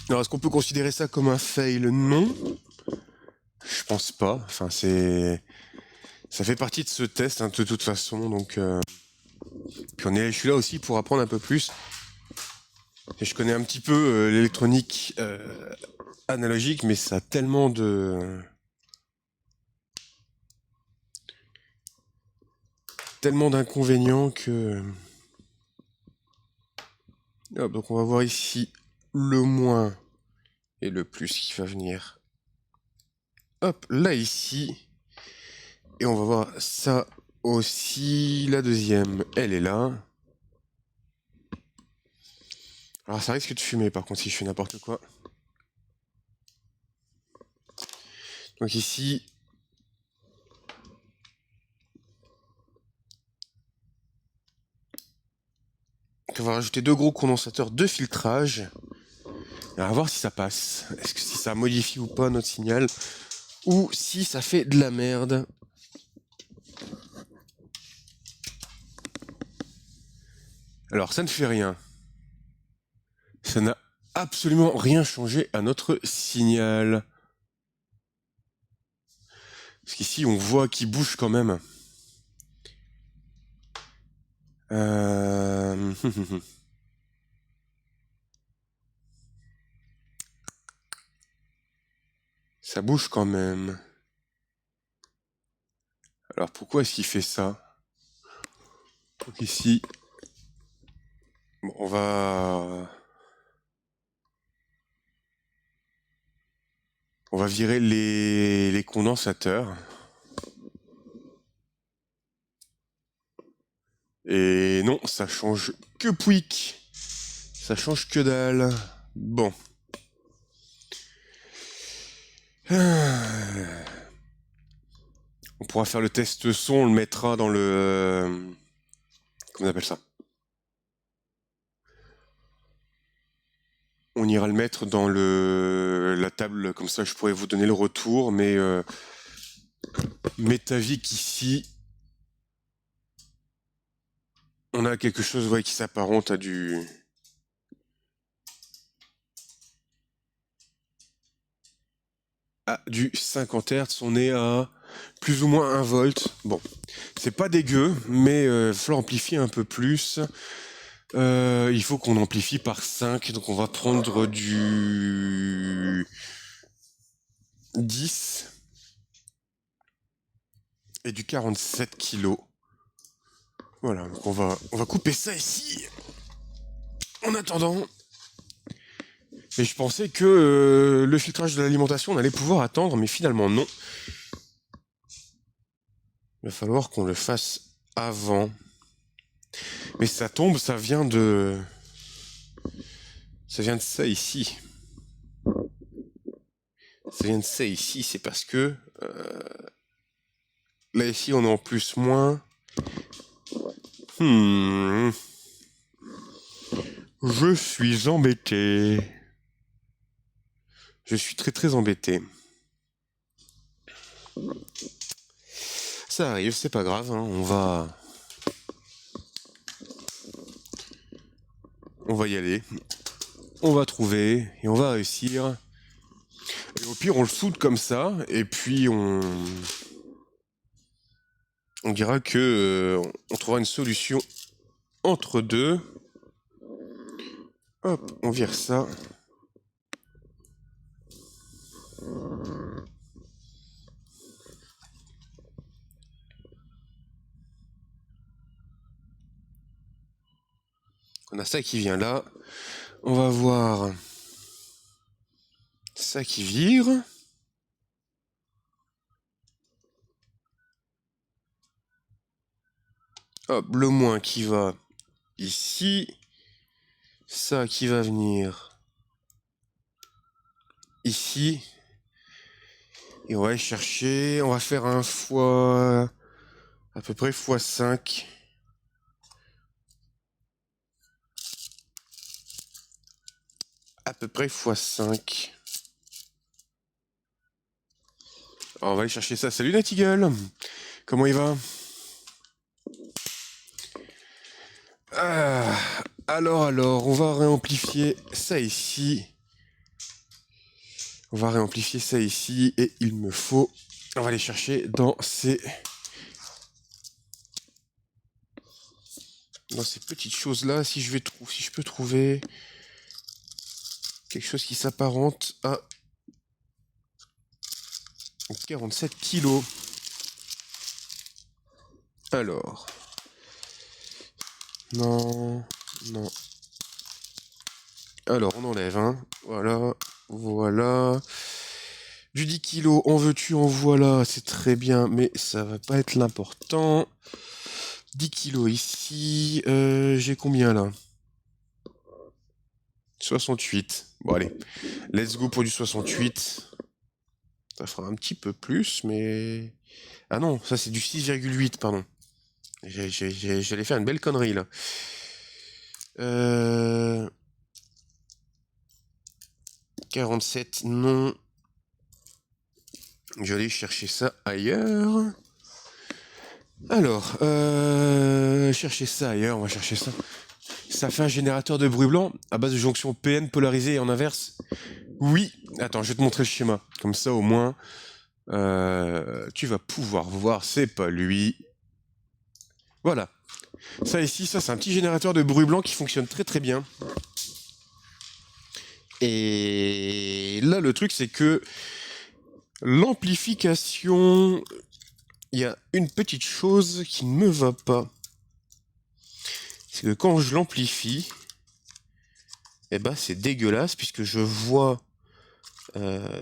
Alors, est-ce qu'on peut considérer ça comme un fail? Non. Je pense pas. Enfin, ça fait partie de ce test, hein, de toute façon, donc... Puis je suis là aussi pour apprendre un peu plus. Et je connais un petit peu l'électronique analogique, mais ça a tellement d'inconvénients que... Hop, donc on va voir ici le moins et le plus qui va venir. Hop, là ici. Et on va voir ça aussi. La deuxième, elle est là. Alors ça risque de fumer par contre si je fais n'importe quoi. Donc ici... on va rajouter 2 gros condensateurs de filtrage. Et on va voir si ça passe. Est-ce que si ça modifie ou pas notre signal. Ou si ça fait de la merde. Alors ça ne fait rien. Ça n'a absolument rien changé à notre signal. Parce qu'ici on voit qu'il bouge quand même. Ça bouge quand même. Alors pourquoi est-ce qu'il fait ça? Donc ici, bon, on va virer les condensateurs. Et non, ça change que pouic. Ça change que dalle. Bon. On pourra faire le test son, on le mettra dans le... comment on appelle ça? On ira le mettre dans la table, comme ça je pourrais vous donner le retour, mais Metavic ici, on a quelque chose qui s'apparente à du 50 Hz, on est à plus ou moins 1 volt. Bon, c'est pas dégueu, mais il va falloir amplifier un peu plus. Il faut qu'on amplifie par 5, donc on va prendre du 10 et du 47 kg. Voilà, donc on va couper ça ici. En attendant, et je pensais que le filtrage de l'alimentation, on allait pouvoir attendre, mais finalement non. Il va falloir qu'on le fasse avant. Mais ça tombe, ça vient de ça ici. Ça vient de ça ici, c'est parce que là ici on est en plus moins. Je suis embêté. Je suis très très embêté. Ça arrive, c'est pas grave, hein, on va y aller. On va trouver et on va réussir. Et au pire, on le soude comme ça, et puis on dira que on trouvera une solution entre deux. Hop, on vire ça. On a ça qui vient là. On va voir Ça qui vire. Hop, le moins qui va ici. Ça qui va venir ici. Et on va aller chercher. On va faire un fois... à peu près x5. À peu près x5. Alors, on va aller chercher ça. Salut Nightingale. Comment il va? Alors, on va réamplifier ça ici. On va réamplifier ça ici. Et il me faut... On va aller chercher dans ces... Dans ces petites choses-là, si je peux trouver quelque chose qui s'apparente à 47 kilos. Alors... Non, non. Alors, on enlève, hein. Voilà, voilà. Du 10 kilos, en veux-tu, en voilà, c'est très bien, mais ça va pas être l'important. 10 kilos ici, j'ai combien là? 68. Bon, allez, let's go pour du 68. Ça fera un petit peu plus, mais... Ah non, ça c'est du 6,8, pardon. J'allais faire une belle connerie, là. 47, non. Je vais aller chercher ça ailleurs. Alors, chercher ça ailleurs, on va chercher ça. Ça fait un générateur de bruit blanc à base de jonction PN polarisée et en inverse. Oui. Attends, je vais te montrer le schéma. Comme ça, au moins, tu vas pouvoir voir, c'est pas lui. Voilà. Ça ici, ça c'est un petit générateur de bruit blanc qui fonctionne très très bien. Et là, le truc, c'est que l'amplification, il y a une petite chose qui ne me va pas. C'est que quand je l'amplifie, eh ben c'est dégueulasse puisque je vois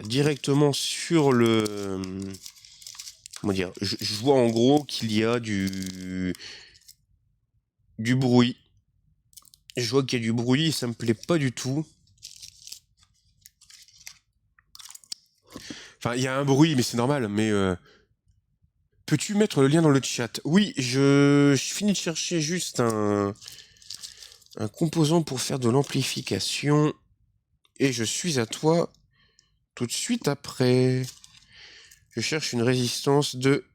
directement sur le... comment dire, je vois en gros qu'il y a du bruit. Je vois qu'il y a du bruit et ça me plaît pas du tout. Enfin, il y a un bruit, mais c'est normal, mais... peux-tu mettre le lien dans le chat? Oui, je finis de chercher juste un composant pour faire de l'amplification. Et je suis à toi tout de suite après. Je cherche une résistance de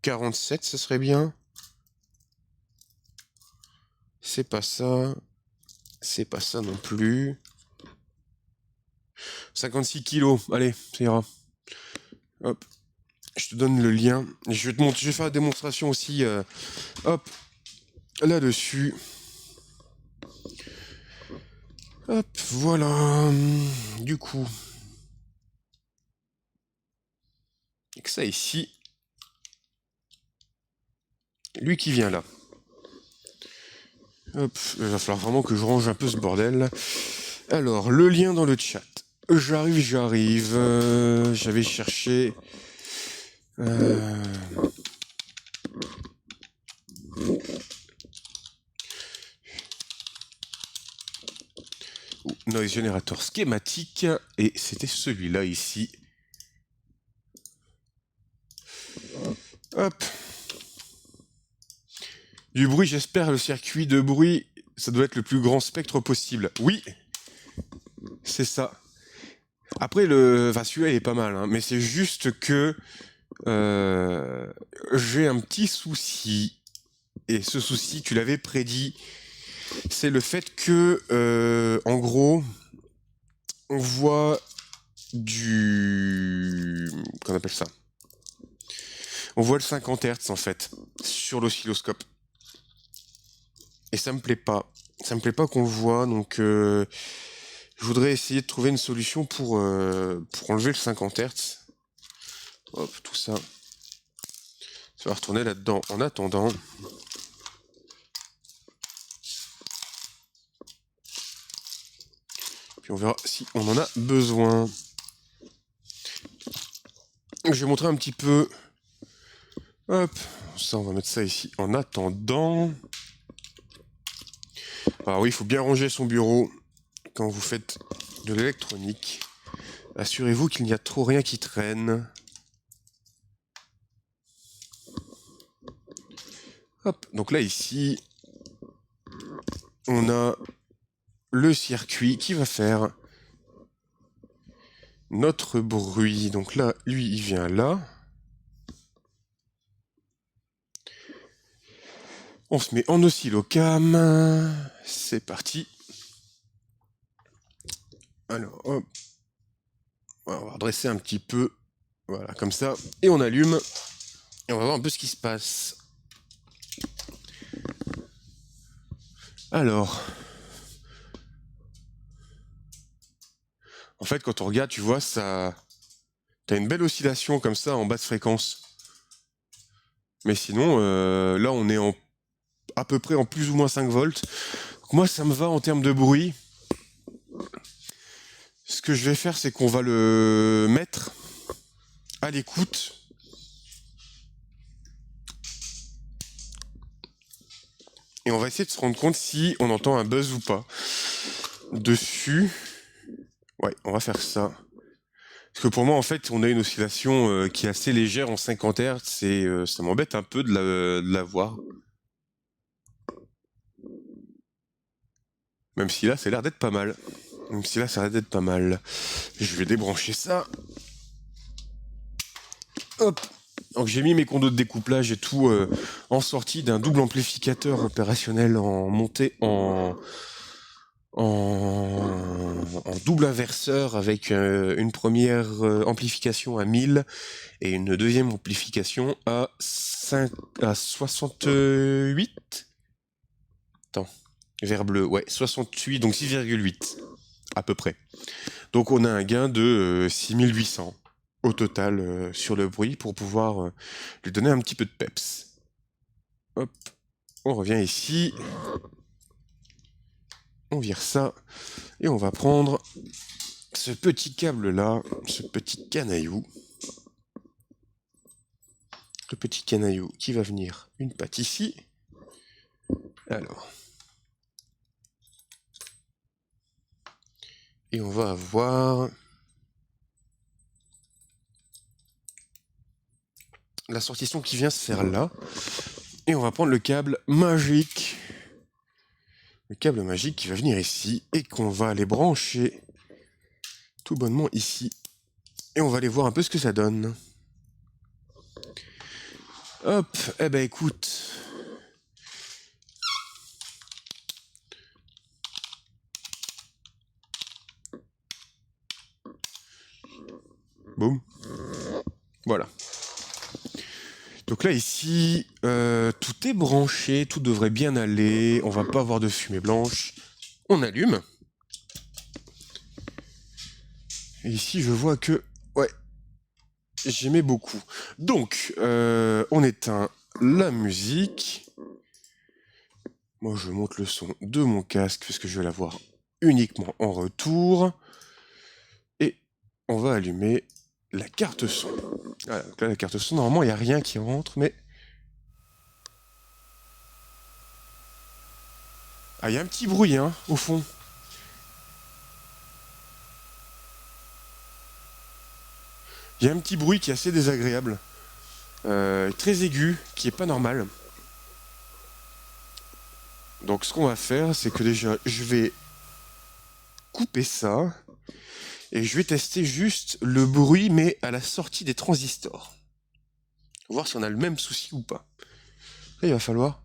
47, ça serait bien. C'est pas ça. C'est pas ça non plus. 56 kilos. Allez, ça ira. Hop. Je te donne le lien. Je vais te montrer, je vais faire la démonstration aussi. Hop. Là-dessus. Hop, voilà. Du coup. Et que ça ici. Lui qui vient là. Hop, il va falloir vraiment que je range un peu ce bordel. Alors, le lien dans le chat. J'arrive. J'avais cherché... noise générateur schématique. Et c'était celui-là ici. Hop. Du bruit, j'espère, le circuit de bruit, ça doit être le plus grand spectre possible. Oui, c'est ça. Après, enfin, celui-là, il est pas mal, hein, mais c'est juste que j'ai un petit souci. Et ce souci, tu l'avais prédit, c'est le fait que, en gros, on voit du... Qu'on appelle ça? On voit le 50 Hz, en fait, sur l'oscilloscope. Et ça me plaît pas. Ça me plaît pas qu'on le voit, donc je voudrais essayer de trouver une solution pour enlever le 50 Hz. Hop, tout ça. Ça va retourner là-dedans en attendant. Puis on verra si on en a besoin. Je vais montrer un petit peu. Hop, ça on va mettre ça ici en attendant. Alors oui, il faut bien ranger son bureau quand vous faites de l'électronique. Assurez-vous qu'il n'y a trop rien qui traîne. Hop, donc là ici, on a le circuit qui va faire notre bruit. Donc là, lui, il vient là. On se met en oscillocam. C'est parti. Alors, hop. On va redresser un petit peu. Voilà, comme ça. Et on allume. Et on va voir un peu ce qui se passe. Alors. En fait, quand on regarde, tu vois, ça... T'as une belle oscillation comme ça en basse fréquence. Mais sinon, là, on est à peu près en plus ou moins 5 volts. Donc moi, ça me va en termes de bruit. Ce que je vais faire, c'est qu'on va le mettre à l'écoute. Et on va essayer de se rendre compte si on entend un buzz ou pas. Dessus. Ouais, on va faire ça. Parce que pour moi, en fait, on a une oscillation qui est assez légère en 50 Hz et ça m'embête un peu de la voir. Même si là, ça a l'air d'être pas mal. Je vais débrancher ça. Hop. Donc j'ai mis mes condos de découplage et tout en sortie d'un double amplificateur opérationnel en montée en double inverseur avec une première amplification à 1000 et une deuxième amplification à 68. Attends, vert bleu, ouais, 68, donc 6,8 à peu près. Donc on a un gain de 6800 au total sur le bruit pour pouvoir lui donner un petit peu de peps. Hop, on revient ici. On vire ça et on va prendre ce petit câble là, ce petit canaillou. Le petit canaillou qui va venir une patte ici. Alors. Et on va avoir la sortie son qui vient se faire là. Et on va prendre le câble magique. Le câble magique qui va venir ici et qu'on va aller brancher tout bonnement ici. Et on va aller voir un peu ce que ça donne. Hop, eh ben écoute. Boum. Voilà. Donc là ici, tout est branché, tout devrait bien aller, on va pas avoir de fumée blanche. On allume. Et ici je vois que, ouais, j'aimais beaucoup. Donc, on éteint la musique. Moi je monte le son de mon casque parce que je vais l'avoir uniquement en retour. Et on va allumer la carte son. Voilà, donc là la carte son, normalement il n'y a rien qui rentre, mais... Ah, il y a un petit bruit, hein, au fond. Il y a un petit bruit qui est assez désagréable. Très aigu, qui est pas normal. Donc ce qu'on va faire, c'est que déjà, je vais couper ça. Et je vais tester juste le bruit, mais à la sortie des transistors. Voir si on a le même souci ou pas. Là, il va falloir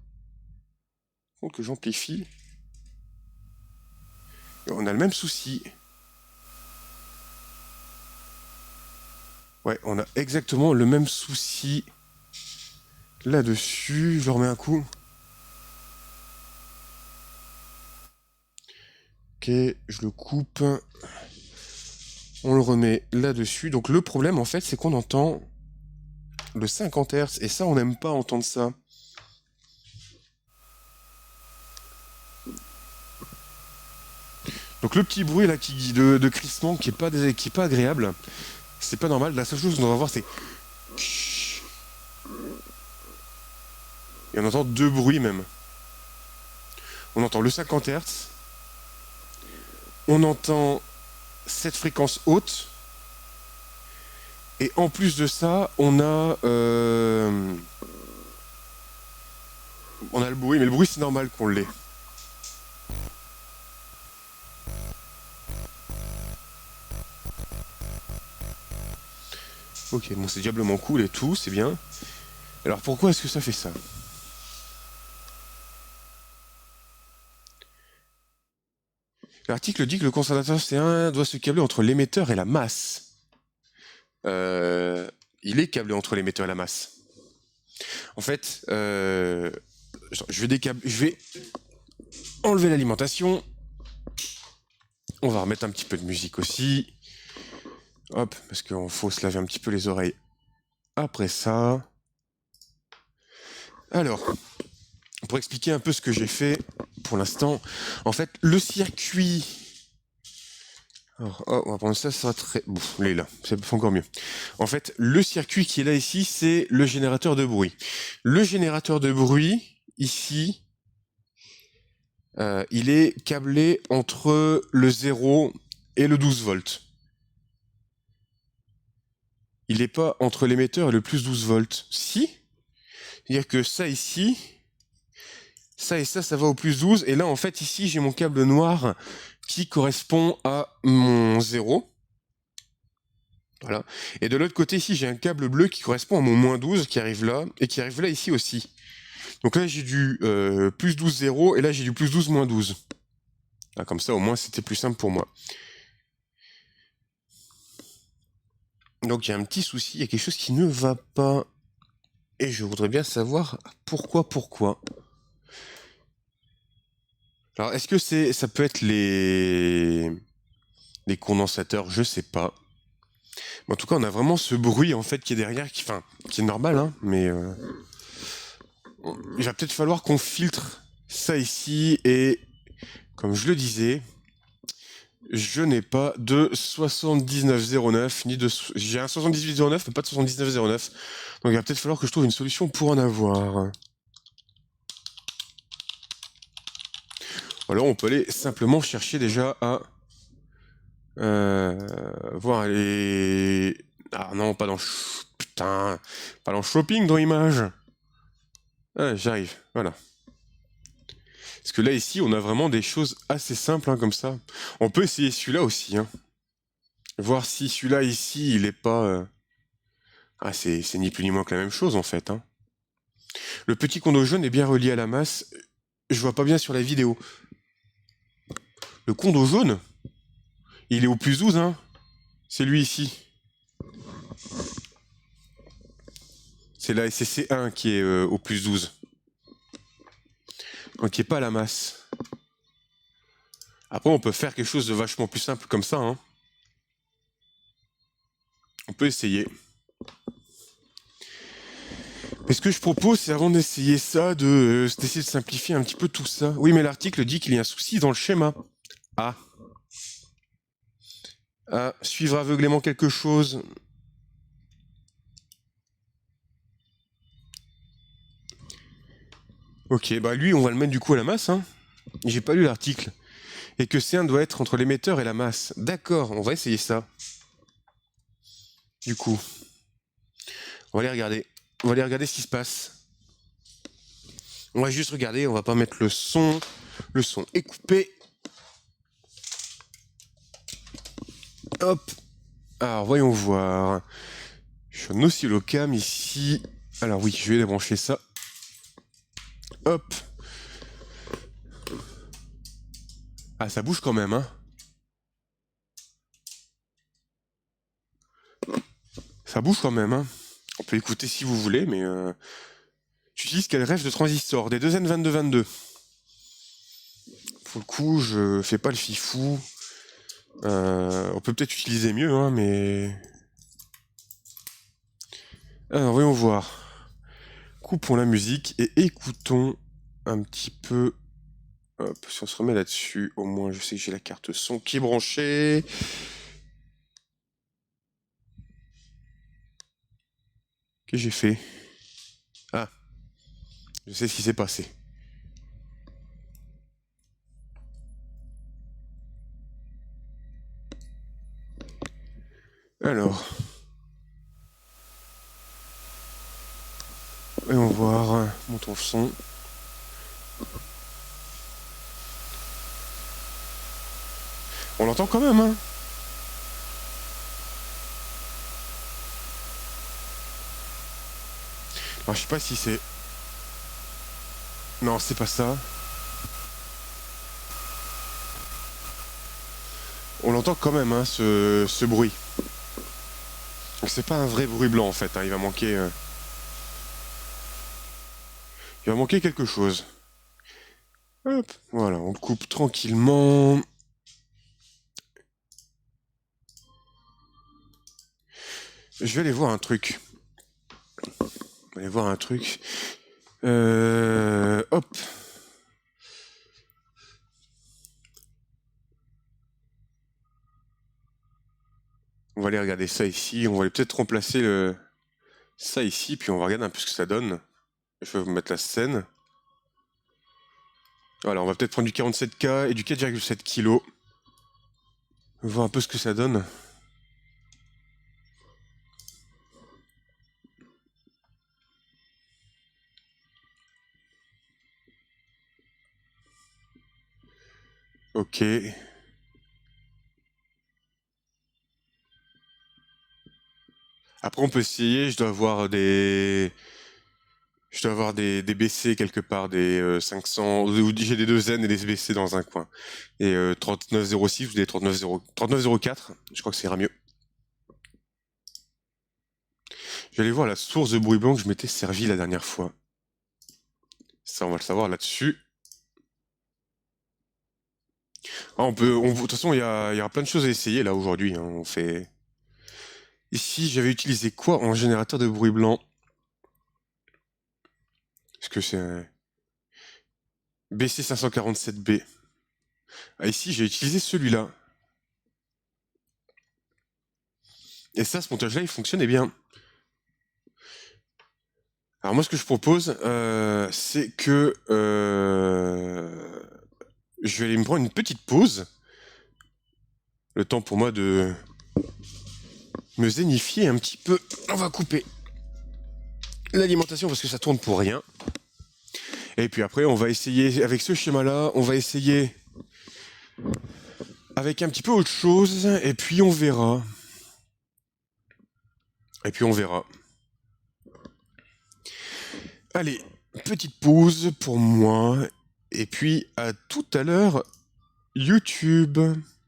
que j'amplifie. On a le même souci. Ouais, on a exactement le même souci là-dessus. Je remets un coup. Ok, je le coupe. On le remet là-dessus. Donc le problème, en fait, c'est qu'on entend le 50 Hz. Et ça, on n'aime pas entendre ça. Donc le petit bruit là de crissement qui est pas agréable, c'est pas normal. La seule chose qu'on va voir c'est... Et on entend deux bruits même. On entend le 50 Hz, on entend cette fréquence haute, et en plus de ça, on a le bruit, mais le bruit c'est normal qu'on l'ait. Ok, bon c'est diablement cool et tout, c'est bien. Alors pourquoi est-ce que ça fait ça? L'article dit que le condensateur C1 doit se câbler entre l'émetteur et la masse. Il est câblé entre l'émetteur et la masse. En fait, je vais enlever l'alimentation. On va remettre un petit peu de musique aussi. Hop, parce qu'il faut se laver un petit peu les oreilles après ça. Alors, pour expliquer un peu ce que j'ai fait pour l'instant, en fait, le circuit... Alors, oh, on va prendre ça, ça sera très... Bon, il est là, c'est encore mieux. En fait, le circuit qui est là ici, c'est le générateur de bruit. Le générateur de bruit, ici, il est câblé entre le 0 et le 12 volts. Il n'est pas entre l'émetteur et le plus 12 volts. Si, c'est-à-dire que ça ici, ça et ça va au plus 12. Et là, en fait, ici, j'ai mon câble noir qui correspond à mon 0. Voilà. Et de l'autre côté, ici, j'ai un câble bleu qui correspond à mon moins 12 qui arrive là, et qui arrive là ici aussi. Donc là, j'ai du plus 12, 0, et là, j'ai du plus 12, moins 12. Là, comme ça, au moins, c'était plus simple pour moi. Donc, il y a un petit souci, il y a quelque chose qui ne va pas. Et je voudrais bien savoir pourquoi. Alors, est-ce que ça peut être les condensateurs? Je sais pas. Mais en tout cas, on a vraiment ce bruit, en fait, qui est derrière, qui est normal, hein, mais il va peut-être falloir qu'on filtre ça ici, et comme je le disais, je n'ai pas de 7909, j'ai un 7809, mais pas de 7909, donc il va peut-être falloir que je trouve une solution pour en avoir. Alors on peut aller simplement chercher déjà à voir les... Ah non, pas dans... Putain, pas dans Shopping, dans Images. Ah, j'arrive, voilà. Parce que là, ici, on a vraiment des choses assez simples, hein, comme ça. On peut essayer celui-là aussi, hein. Voir si celui-là, ici, il est pas... Ah, c'est ni plus ni moins que la même chose, en fait, hein. Le petit condo jaune est bien relié à la masse. Je vois pas bien sur la vidéo. Le condo jaune, il est au plus 12, hein. C'est lui ici. C'est la SCC1 qui est au plus 12. Donc qui est pas à la masse. Après, on peut faire quelque chose de vachement plus simple comme ça, hein. On peut essayer. Mais ce que je propose, c'est avant d'essayer ça, d'essayer de simplifier un petit peu tout ça. Oui, mais l'article dit qu'il y a un souci dans le schéma. Ah. Ah, suivre aveuglément quelque chose. Ok, bah lui, on va le mettre du coup à la masse, hein. J'ai pas lu l'article. Et que C1 doit être entre l'émetteur et la masse. D'accord, on va essayer ça. Du coup. On va aller regarder. On va aller regarder ce qui se passe. On va juste regarder, on va pas mettre le son. Le son est coupé. Hop. Alors, voyons voir. Je suis en oscillocam ici. Alors oui, je vais débrancher ça. Hop. Ah, ça bouge quand même, hein. Ça bouge quand même, hein. On peut écouter si vous voulez, mais... J'utilise quel rêve de transistor? Des 2N2222. Pour le coup, je fais pas le fifou. On peut peut-être utiliser mieux, hein, mais... Alors, voyons voir. Coupons la musique et écoutons un petit peu Hop, si on se remet là-dessus, au moins je sais que j'ai la carte son qui est branchée. Qu'est-ce que j'ai fait? Ah, je sais ce qui s'est passé. Alors, voyons voir, montons le son. On l'entend quand même, hein? Alors, je sais pas si c'est... Non, c'est pas ça. On l'entend quand même, hein, ce bruit. Donc c'est pas un vrai bruit blanc, en fait, hein. Il va manquer... Il va manquer quelque chose. Hop, voilà, on coupe tranquillement. Je vais aller voir un truc. Hop. On va aller regarder ça ici. On va aller peut-être remplacer ça ici, puis on va regarder un peu ce que ça donne. Je vais vous mettre la scène. Voilà, on va peut-être prendre du 47K et du 4,7 kg. Voir un peu ce que ça donne. Ok. Après, on peut essayer. Je dois avoir des BC quelque part, des 500, ou j'ai des 2N et des BC dans un coin. Et 39,06 ou des 39,04, je crois que ça ira mieux. Je vais aller voir la source de bruit blanc que je m'étais servi la dernière fois. Ça, on va le savoir là-dessus. Ah, de toute façon, il y aura plein de choses à essayer là aujourd'hui, hein. On fait... Ici, j'avais utilisé quoi en générateur de bruit blanc? Est-ce que c'est un BC547B? Ah, ici, j'ai utilisé celui-là. Et ça, ce montage-là, il fonctionnait bien. Alors moi, ce que je propose, c'est que je vais aller me prendre une petite pause. Le temps pour moi de me zénifier un petit peu. On va couper l'alimentation parce que ça tourne pour rien. Et puis après, on va essayer, avec ce schéma-là, on va essayer avec un petit peu autre chose. Et puis on verra. Allez, petite pause pour moi. Et puis à tout à l'heure, YouTube.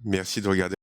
Merci de regarder.